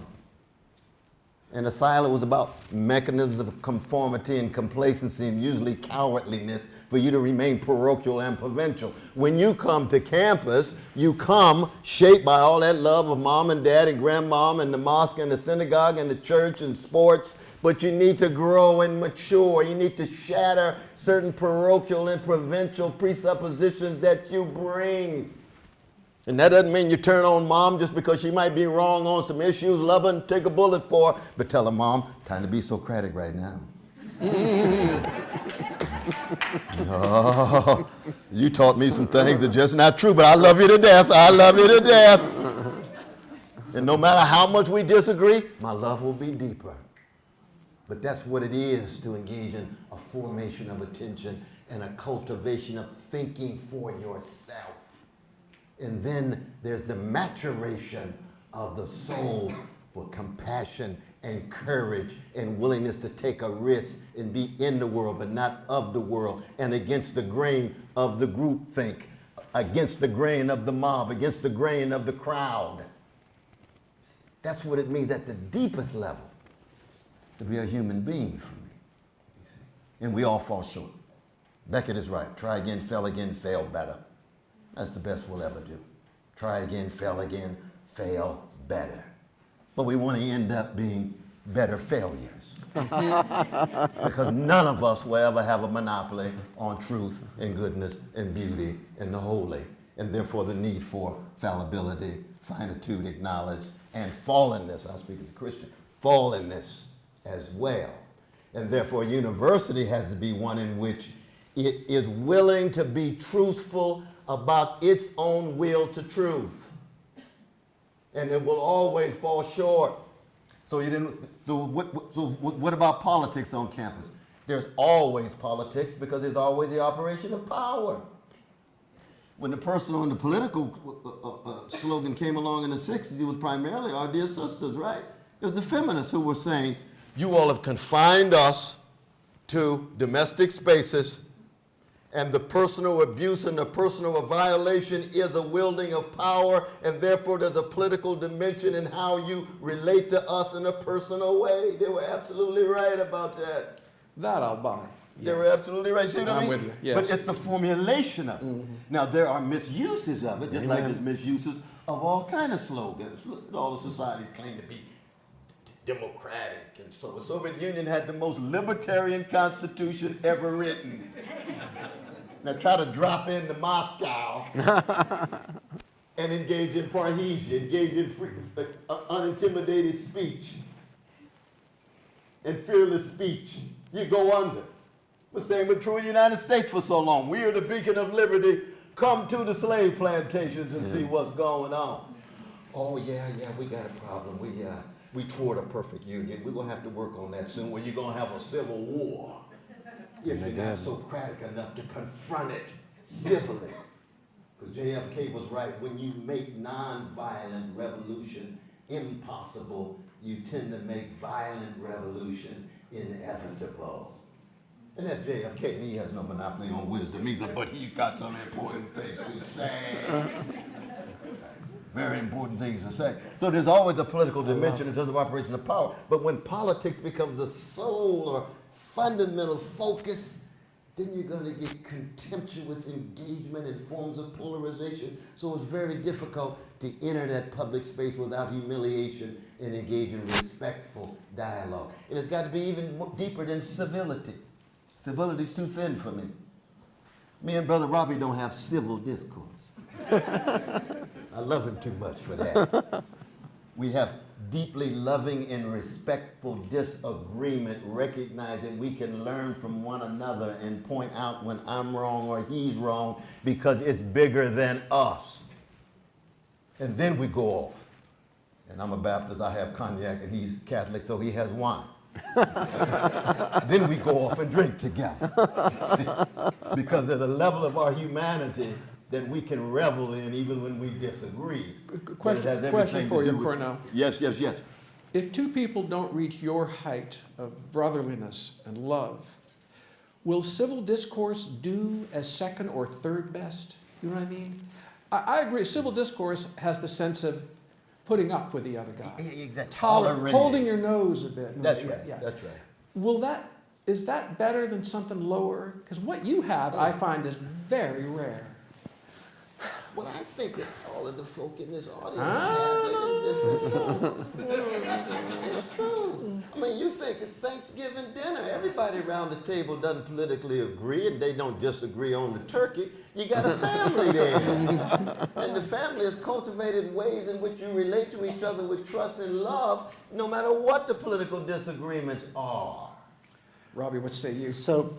Speaker 6: And a silo was about mechanisms of conformity and complacency and usually cowardliness for you to remain parochial and provincial. When you come to campus, you come shaped by all that love of mom and dad and grandmom and the mosque and the synagogue and the church and sports, but you need to grow and mature. You need to shatter certain parochial and provincial presuppositions that you bring. And that doesn't mean you turn on mom just because she might be wrong on some issues, love her and take a bullet for her, but tell her, Mom, time to be Socratic right now. Oh, you taught me some things that are just not true, but I love you to death. I love you to death. And no matter how much we disagree, my love will be deeper. But that's what it is to engage in a formation of attention and a cultivation of thinking for yourself. And then there's the maturation of the soul for compassion and courage and willingness to take a risk and be in the world but not of the world and against the grain of the group think, against the grain of the mob, against the grain of the crowd. That's what it means at the deepest level to be a human being for me. You see? And we all fall short. Beckett is right. Try again, fail better. That's the best we'll ever do. Try again, fail better. But we want to end up being better failures. Because none of us will ever have a monopoly on truth and goodness and beauty and the holy. And therefore the need for fallibility, finitude, acknowledge, and fallenness. I speak as a Christian. Fallenness as well. And therefore university has to be one in which it is willing to be truthful about its own will to truth. And it will always fall short. So what about politics on campus? There's always politics because there's always the operation of power. When the person on the political slogan came along in the 60s, it was primarily our dear sisters, right? It was the feminists who were saying, you all have confined us to domestic spaces, and the personal abuse and the personal violation is a wielding of power, and therefore there's a political dimension in how you relate to us in a personal way. They were absolutely right about that.
Speaker 5: That I'll buy.
Speaker 6: They were absolutely right. See what I mean?
Speaker 5: I'm with you, yes.
Speaker 6: But it's the formulation of it. Mm-hmm. Now, there are misuses of it, just like there's misuses of all kind of slogans. Look at all the societies claim to be democratic. And so the Soviet Union had the most libertarian constitution ever written. Now try to drop into Moscow and engage in parrhesia, engage in free, unintimidated speech and fearless speech. You go under. The same was true in the United States for so long. We are the beacon of liberty. Come to the slave plantations and see what's going on. Oh yeah, we got a problem. We toward a perfect union. We're gonna have to work on that soon, where you're gonna have a civil war. If you're not Socratic enough to confront it civilly. Because JFK was right, when you make nonviolent revolution impossible, you tend to make violent revolution inevitable. And that's JFK, and he has no monopoly on wisdom either, but he's got some important things to say. Very important things to say. So there's always a political dimension in terms of operation of power, but when politics becomes a sole or fundamental focus, then you're going to get contemptuous engagement in forms of polarization. So it's very difficult to enter that public space without humiliation and engage in respectful dialogue. And it's got to be even deeper than civility. Civility's too thin for me. Me and Brother Robbie don't have civil discourse. I love him too much for that. We have deeply loving and respectful disagreement, recognizing we can learn from one another and point out when I'm wrong or he's wrong because it's bigger than us. And then we go off. And I'm a Baptist, I have cognac, and he's Catholic, so he has wine. Then we go off and drink together. See? Because there's a level of our humanity that we can revel in even when we disagree.
Speaker 5: Question for you, Cornel.
Speaker 6: Yes, yes, yes.
Speaker 5: If two people don't reach your height of brotherliness and love, will civil discourse do as second or third best? You know what I mean? I agree. Civil discourse has the sense of putting up with the other guy.
Speaker 6: Exactly.
Speaker 5: Holding your nose a bit.
Speaker 6: That's right. Yeah. That's right.
Speaker 5: Is that better than something lower? Because what you have, I find, is very rare.
Speaker 6: Well, I think that all of the folk in this audience have it in different forms. It's true. I mean, you think at Thanksgiving dinner, everybody around the table doesn't politically agree, and they don't disagree on the turkey. You got a family there. And the family is cultivated ways in which you relate to each other with trust and love, no matter what the political disagreements are.
Speaker 5: Robbie, what say you?
Speaker 7: So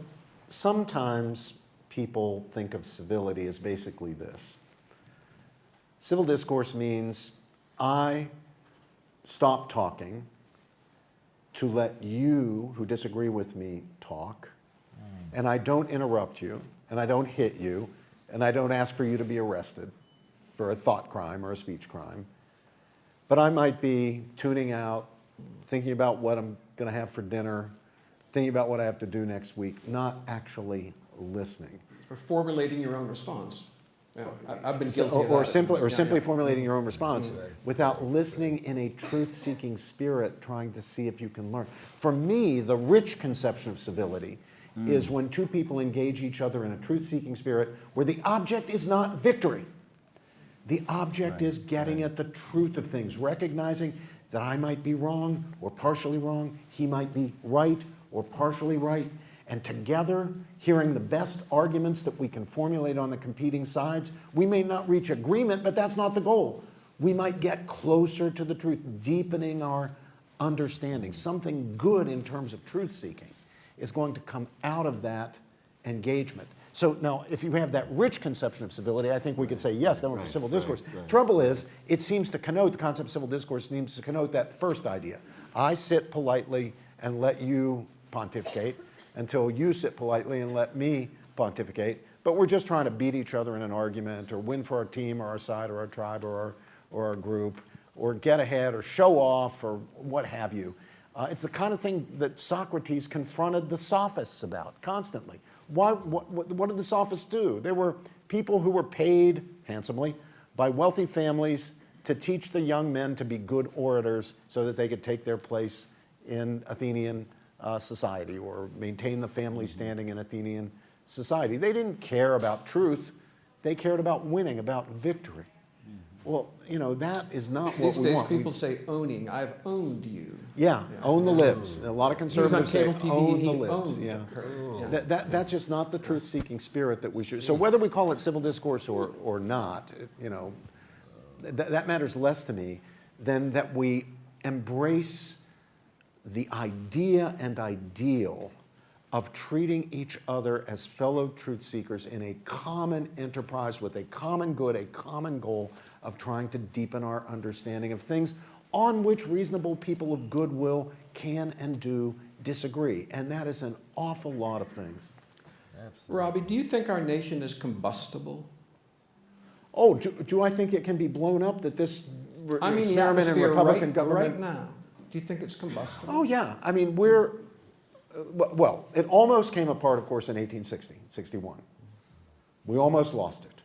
Speaker 7: sometimes people think of civility as basically this. Civil discourse means I stop talking to let you who disagree with me talk, and I don't interrupt you, and I don't hit you, and I don't ask for you to be arrested for a thought crime or a speech crime. But I might be tuning out, thinking about what I'm going to have for dinner, thinking about what I have to do next week, not actually listening.
Speaker 5: Or formulating your own response. Yeah, I've been guilty of
Speaker 7: Or
Speaker 5: that.
Speaker 7: simply formulating your own response without listening in a truth-seeking spirit, trying to see if you can learn. For me, the rich conception of civility is when two people engage each other in a truth-seeking spirit where the object is not victory. The object is getting at the truth of things, recognizing that I might be wrong or partially wrong, he might be right or partially right, and together, hearing the best arguments that we can formulate on the competing sides. We may not reach agreement, but that's not the goal. We might get closer to the truth, deepening our understanding. Something good in terms of truth-seeking is going to come out of that engagement. So now, if you have that rich conception of civility, I think we could say, yes, that would be civil discourse. Trouble is, it seems to connote, the concept of civil discourse seems to connote that first idea. I sit politely and let you pontificate, until you sit politely and let me pontificate. But we're just trying to beat each other in an argument or win for our team or our side or our tribe or our group or get ahead or show off or what have you. It's the kind of thing that Socrates confronted the sophists about constantly. What did the sophists do? They were people who were paid handsomely by wealthy families to teach the young men to be good orators so that they could take their place in Athenian society or maintain the family standing in Athenian society. They didn't care about truth. They cared about winning, about victory. Well, you know, that is not what we want.
Speaker 5: These days people say owning. I've owned you.
Speaker 7: Yeah, own the libs. A lot of conservatives say
Speaker 5: cable TV,
Speaker 7: own the
Speaker 5: he
Speaker 7: libs.
Speaker 5: owned
Speaker 7: Yeah.
Speaker 5: her.
Speaker 7: That's just not the truth-seeking spirit that we should. So whether we call it civil discourse or not, you know, that matters less to me than that we embrace the idea and ideal of treating each other as fellow truth seekers in a common enterprise with a common good, a common goal of trying to deepen our understanding of things on which reasonable people of goodwill can and do disagree. And that is an awful lot of things.
Speaker 6: Absolutely.
Speaker 5: Robbie, do you think our nation is combustible?
Speaker 7: Oh, do I think it can be blown up that this
Speaker 5: I mean, the
Speaker 7: experiment in
Speaker 5: atmosphere
Speaker 7: Republican government?
Speaker 5: right now. Do you think it's combustible?
Speaker 7: Oh, yeah. I mean, well, it almost came apart, of course, in 1860, 61. We almost lost it.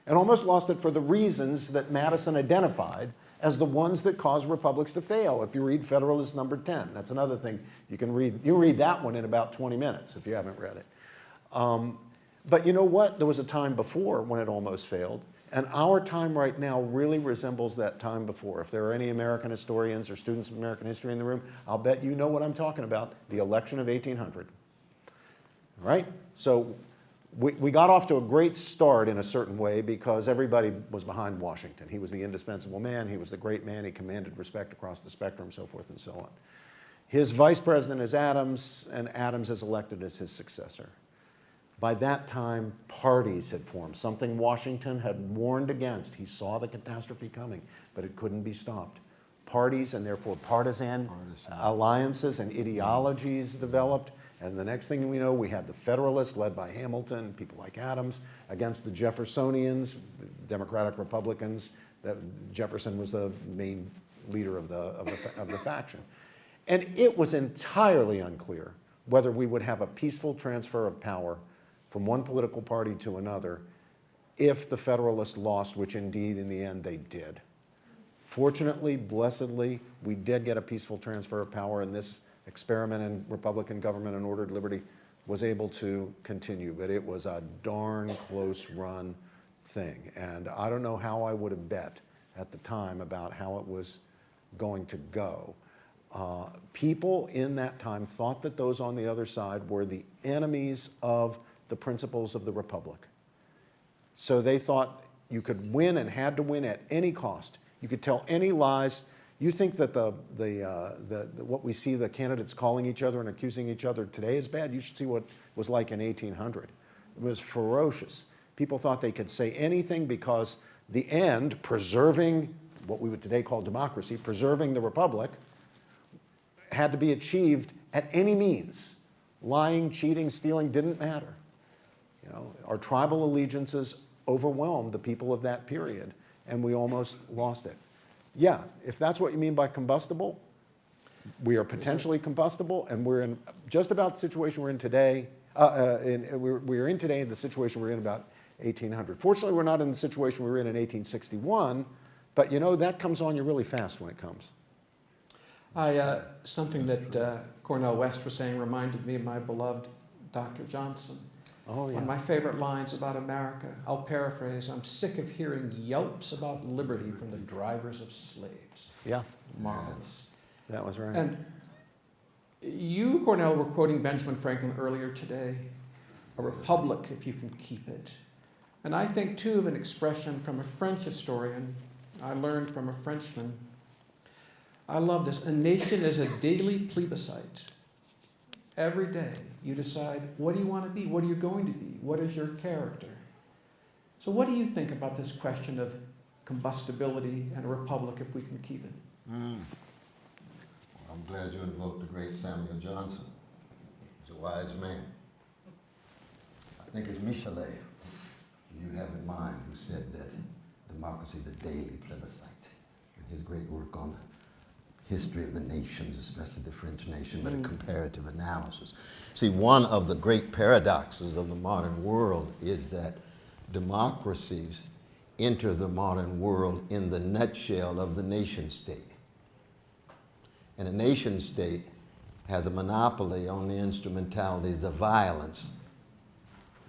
Speaker 7: And almost lost it for the reasons that Madison identified as the ones that cause republics to fail. If you read Federalist number 10, that's another thing you can read. You read that one in about 20 minutes if you haven't read it. But you know what? There was a time before when it almost failed. And our time right now really resembles that time before. If there are any American historians or students of American history in the room, I'll bet you know what I'm talking about, the election of 1800. Right? So we got off to a great start in a certain way because everybody was behind Washington. He was the indispensable man. He was the great man. He commanded respect across the spectrum, so forth and so on. His vice president is Adams, and Adams is elected as his successor. By that time, parties had formed, something Washington had warned against. He saw the catastrophe coming, but it couldn't be stopped. Parties, and therefore partisan alliances and ideologies developed. And the next thing we know, we had the Federalists led by Hamilton, people like Adams, against the Jeffersonians, Democratic Republicans. Jefferson was the main leader of the faction. And it was entirely unclear whether we would have a peaceful transfer of power from one political party to another if the Federalists lost, which indeed in the end they did. Fortunately, blessedly, we did get a peaceful transfer of power, and this experiment in Republican government and ordered liberty was able to continue, but it was a darn close run thing. And I don't know how I would have bet at the time about how it was going to go. People in that time thought that those on the other side were the enemies of the principles of the Republic. So they thought you could win and had to win at any cost. You could tell any lies. You think that what we see the candidates calling each other and accusing each other today is bad? You should see what it was like in 1800. It was ferocious. People thought they could say anything because the end, preserving what we would today call democracy, preserving the Republic, had to be achieved at any means. Lying, cheating, stealing didn't matter. You know, our tribal allegiances overwhelmed the people of that period, and we almost lost it. Yeah, if that's what you mean by combustible, we are potentially combustible, and we're in just about the situation we're in today. We're in today in the situation we're in about 1800. Fortunately, we're not in the situation we were in 1861, but you know, that comes on you really fast when it comes.
Speaker 5: Something that Cornel West was saying reminded me of my beloved Dr. Johnson.
Speaker 7: Oh, yeah.
Speaker 5: One of my favorite lines about America, I'll paraphrase, "I'm sick of hearing yelps about liberty from the drivers of slaves."
Speaker 7: Yeah,
Speaker 5: Marvelous.
Speaker 7: that was right.
Speaker 5: And you, Cornel, were quoting Benjamin Franklin earlier today, "A republic if you can keep it." And I think, too, of an expression from a French historian I learned from a Frenchman. I love this. "A nation is a daily plebiscite. Every day you decide, what do you want to be? What are you going to be? What is your character?" So what do you think about this question of combustibility and a republic if we can keep it?
Speaker 6: I'm glad you invoked the great Samuel Johnson. He's a wise man. I think it's Michelet you have in mind who said that democracy is a daily plebiscite. And his great work on history of the nations, especially the French nation, but a comparative analysis. See, one of the great paradoxes of the modern world is that democracies enter the modern world in the nutshell of the nation state. And a nation state has a monopoly on the instrumentalities of violence,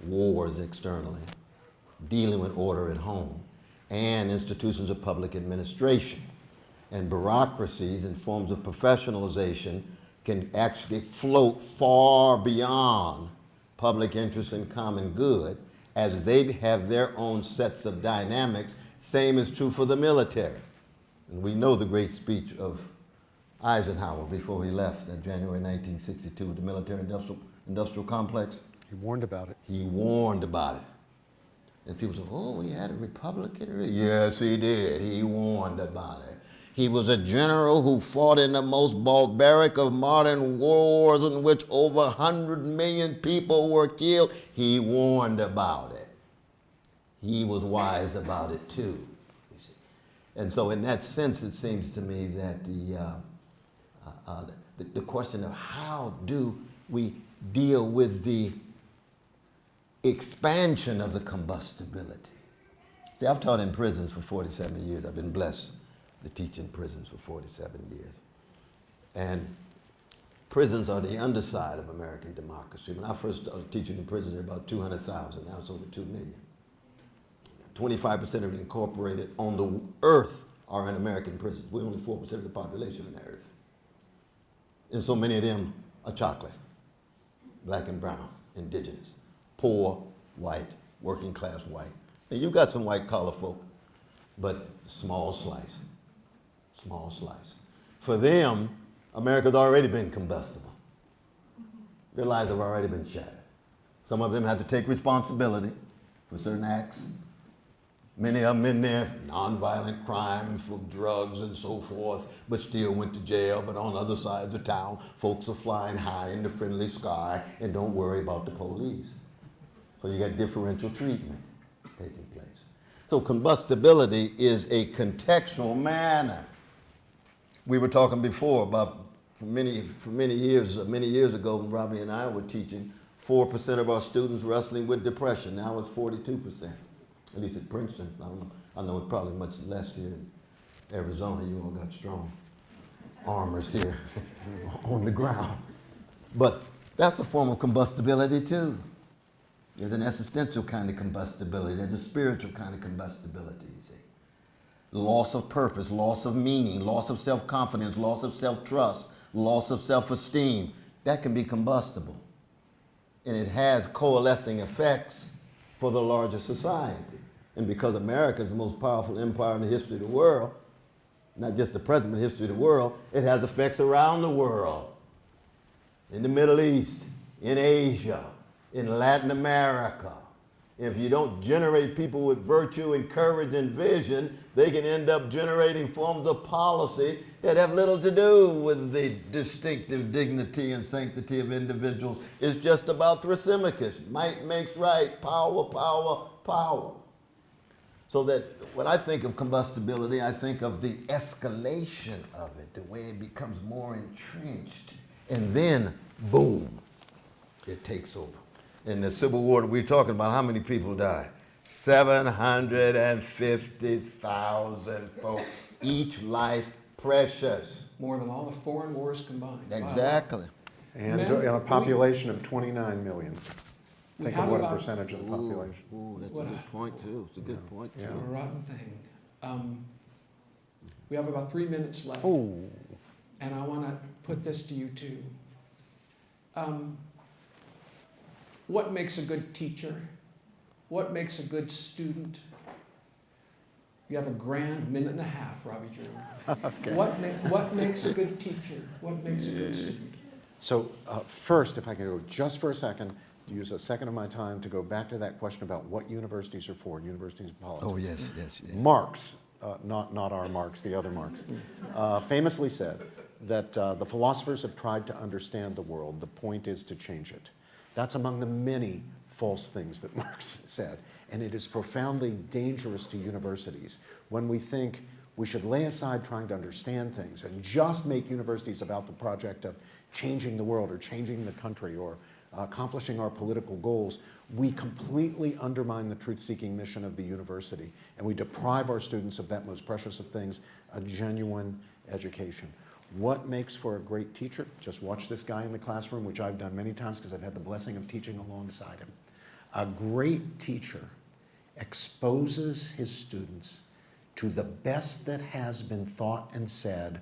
Speaker 6: wars externally, dealing with order at home, and institutions of public administration. And bureaucracies and forms of professionalization can actually float far beyond public interest and common good as they have their own sets of dynamics. Same is true for the military. And we know the great speech of Eisenhower before he left in January 1962, the military-industrial complex.
Speaker 7: He warned about it.
Speaker 6: He warned about it. And people say, oh, he had a Republican. Yes, he did. He warned about it. He was a general who fought in the most barbaric of modern wars in which over 100 million people were killed. He warned about it. He was wise about it too. You see. And so in that sense, it seems to me that the question of how do we deal with the expansion of the combustibility. See, I've taught in prisons for 47 years. I've been blessed to teach in prisons for 47 years. And prisons are the underside of American democracy. When I first started teaching in prisons, there were about 200,000. Now it's over 2 million. 25% of it incorporated on the earth are in American prisons. We're only 4% of the population on the earth. And so many of them are chocolate, black and brown, indigenous, poor, white, working class white. And you've got some white collar folk, but small slice, small slice. For them, America's already been combustible. Their lives have already been shattered. Some of them had to take responsibility for certain acts. Many of them in there, nonviolent crime, for drugs and so forth, but still went to jail. But on other sides of town, folks are flying high in the friendly sky and don't worry about the police. So you got differential treatment taking place. So combustibility is a contextual manner. We were talking before about for many years ago when Robbie and I were teaching, 4% of our students wrestling with depression. Now it's 42%, at least at Princeton. I don't know. I know it's probably much less here in Arizona. You all got strong armors here on the ground. But that's a form of combustibility too. There's an existential kind of combustibility. There's a spiritual kind of combustibility, you see. Loss of purpose, loss of meaning, loss of self-confidence, loss of self-trust, loss of self-esteem. That can be combustible. And it has coalescing effects for the larger society. And because America is the most powerful empire in the history of the world, not just the present, but the history of the world, it has effects around the world. In the Middle East, in Asia, in Latin America. If you don't generate people with virtue and courage and vision, they can end up generating forms of policy that have little to do with the distinctive dignity and sanctity of individuals. It's just about Thrasymachus. Might makes right, power, power, power. So that when I think of combustibility, I think of the escalation of it, the way it becomes more entrenched. And then, boom, it takes over. In the Civil War that we're talking about, how many people died? 750,000 folks, each life precious.
Speaker 5: More than all the foreign wars combined.
Speaker 6: Exactly.
Speaker 7: And
Speaker 5: Men,
Speaker 7: a population of 29 million.
Speaker 5: We
Speaker 7: Think
Speaker 5: have
Speaker 7: of what a
Speaker 5: about-
Speaker 7: percentage of the population.
Speaker 6: Ooh, that's
Speaker 5: What
Speaker 6: a
Speaker 5: a-
Speaker 6: good point too. It's a good point too.
Speaker 7: Yeah.
Speaker 5: A rotten thing. We have about 3 minutes left.
Speaker 7: Oh,
Speaker 5: And I want to put this to you too. What makes a good teacher? What makes a good student? You have a grand minute and a half, Robbie German.
Speaker 7: okay.
Speaker 5: What makes a good teacher? What makes a good student?
Speaker 7: So first, if I can go just for a second, use a second of my time to go back to that question about what universities are for, universities and politics.
Speaker 6: Oh, yes, yes, yes.
Speaker 7: Marx, not our Marx, the other Marx, famously said that the philosophers have tried to understand the world. The point is to change it. That's among the many false things that Marx said. And it is profoundly dangerous to universities when we think we should lay aside trying to understand things and just make universities about the project of changing the world or changing the country or accomplishing our political goals. We completely undermine the truth-seeking mission of the university, and we deprive our students of that most precious of things, a genuine education. What makes for a great teacher? Just watch this guy in the classroom, which I've done many times because I've had the blessing of teaching alongside him. A great teacher exposes his students to the best that has been thought and said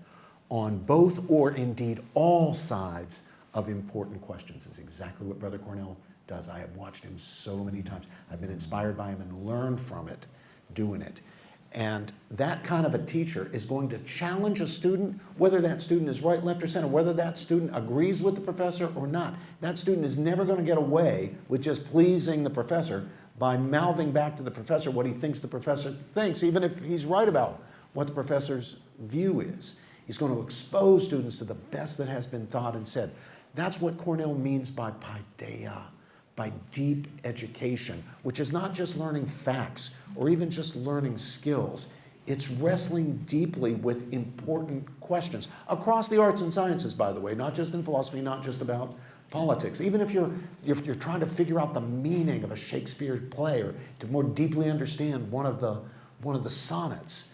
Speaker 7: on both or indeed all sides of important questions. Is exactly what Brother Cornel does. I have watched him so many times. I've been inspired by him and learned from it, doing it. And that kind of a teacher is going to challenge a student, whether that student is right, left, or center, whether that student agrees with the professor or not. That student is never going to get away with just pleasing the professor by mouthing back to the professor what he thinks the professor thinks, even if he's right about what the professor's view is. He's going to expose students to the best that has been thought and said. That's what Cornel means by paideia, by deep education, which is not just learning facts or even just learning skills. It's wrestling deeply with important questions across the arts and sciences, by the way, not just in philosophy, not just about politics. Even if you're trying to figure out the meaning of a Shakespeare play or to more deeply understand one of the sonnets,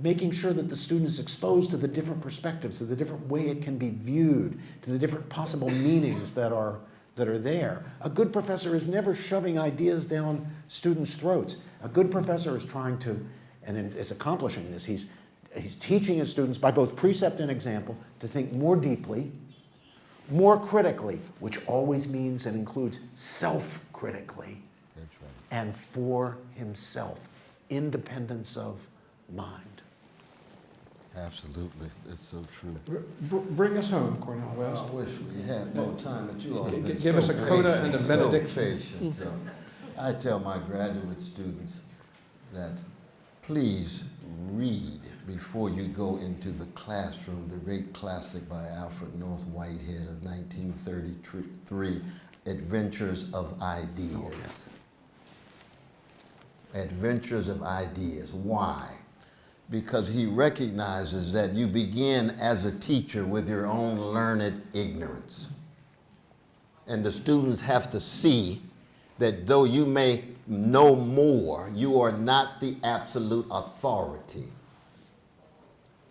Speaker 7: making sure that the student is exposed to the different perspectives, to the different way it can be viewed, to the different possible meanings that are there. A good professor is never shoving ideas down students' throats. A good professor is trying to, and is accomplishing this, he's teaching his students by both precept and example to think more deeply, more critically, which always means and includes self-critically, and for himself, independence of mind.
Speaker 6: Absolutely, that's so true.
Speaker 5: Bring us home, Cornel West.
Speaker 6: I wish we had more time, but you all have been
Speaker 5: Give us a coda and a benediction.
Speaker 6: So patient. So I tell my graduate students that please read before you go into the classroom the great classic by Alfred North Whitehead of 1933, Adventures of Ideas.
Speaker 7: Oh, yes.
Speaker 6: Adventures of Ideas. Why? Because he recognizes that you begin as a teacher with your own learned ignorance. And the students have to see that though you may know more, you are not the absolute authority.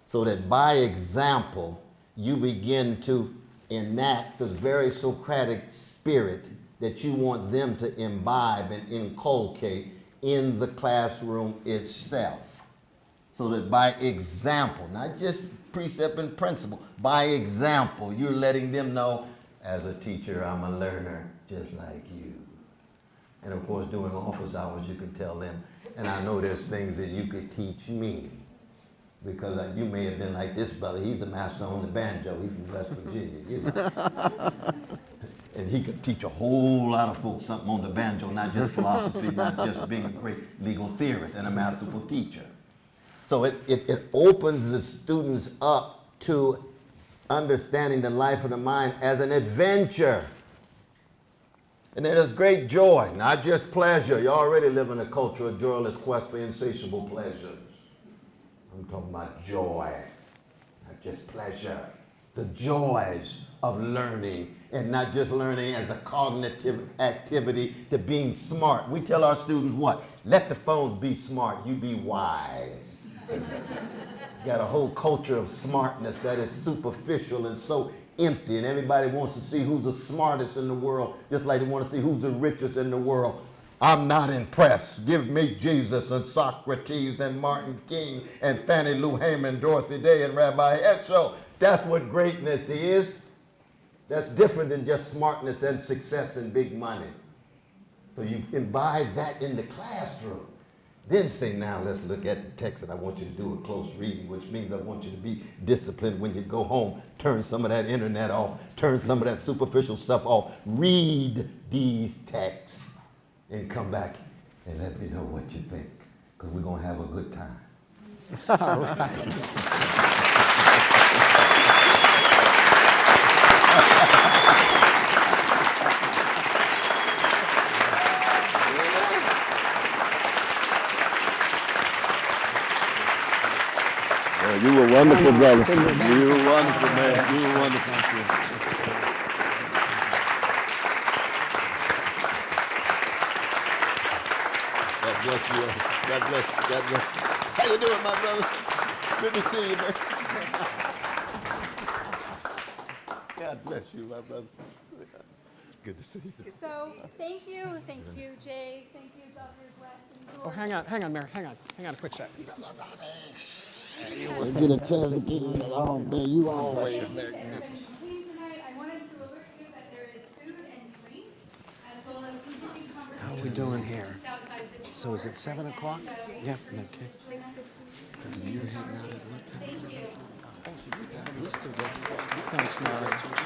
Speaker 6: So that by example, you begin to enact this very Socratic spirit that you want them to imbibe and inculcate in the classroom itself. So that by example, not just precept and principle, by example, you're letting them know, as a teacher, I'm a learner just like you. And of course, during office hours, you can tell them, and I know there's things that you could teach me. Because you may have been like this brother, he's a master on the banjo, he's from West Virginia, you know. And he could teach a whole lot of folks something on the banjo, not just philosophy, not just being a great legal theorist and a masterful teacher. So it opens the students up to understanding the life of the mind as an adventure. And there is great joy, not just pleasure. You already live in a culture of joyless quest for insatiable pleasures. I'm talking about joy, not just pleasure. The joys of learning, and not just learning as a cognitive activity to being smart. We tell our students what? Let the phones be smart, you be wise. Got a whole culture of smartness that is superficial and so empty, and everybody wants to see who's the smartest in the world, just like they want to see who's the richest in the world. I'm not impressed. Give me Jesus and Socrates and Martin King and Fannie Lou Hamer, Dorothy Day and Rabbi Etzel. That's what greatness is. That's different than just smartness and success and big money. So you imbibe that in the classroom. Then say, now let's look at the text, and I want you to do a close reading, which means I want you to be disciplined when you go home. Turn some of that internet off. Turn some of that superficial stuff off. Read these texts and come back and let me know what you think, because we're going to have a good time.
Speaker 5: All right.
Speaker 6: You were wonderful, brother. You were wonderful, man. You were wonderful. God bless you. God bless you. God bless you. How you doing, my brother? Good to see you, man. God bless you, my brother. Good to see you.
Speaker 2: So thank you, Jay, thank you, Dr. Brett.
Speaker 5: Oh, hang on, Mary, hang on a quick sec.
Speaker 6: Get a chance to get in along, man. You always magnificent.
Speaker 2: Tonight, I wanted to alert you that there is food and drink, as well as continuing conversation.
Speaker 7: How are we doing here?
Speaker 2: outside this
Speaker 7: So is it 7 o'clock? Yeah, okay. You're heading out at what time?
Speaker 2: Thank you.
Speaker 5: Thanks, Mary.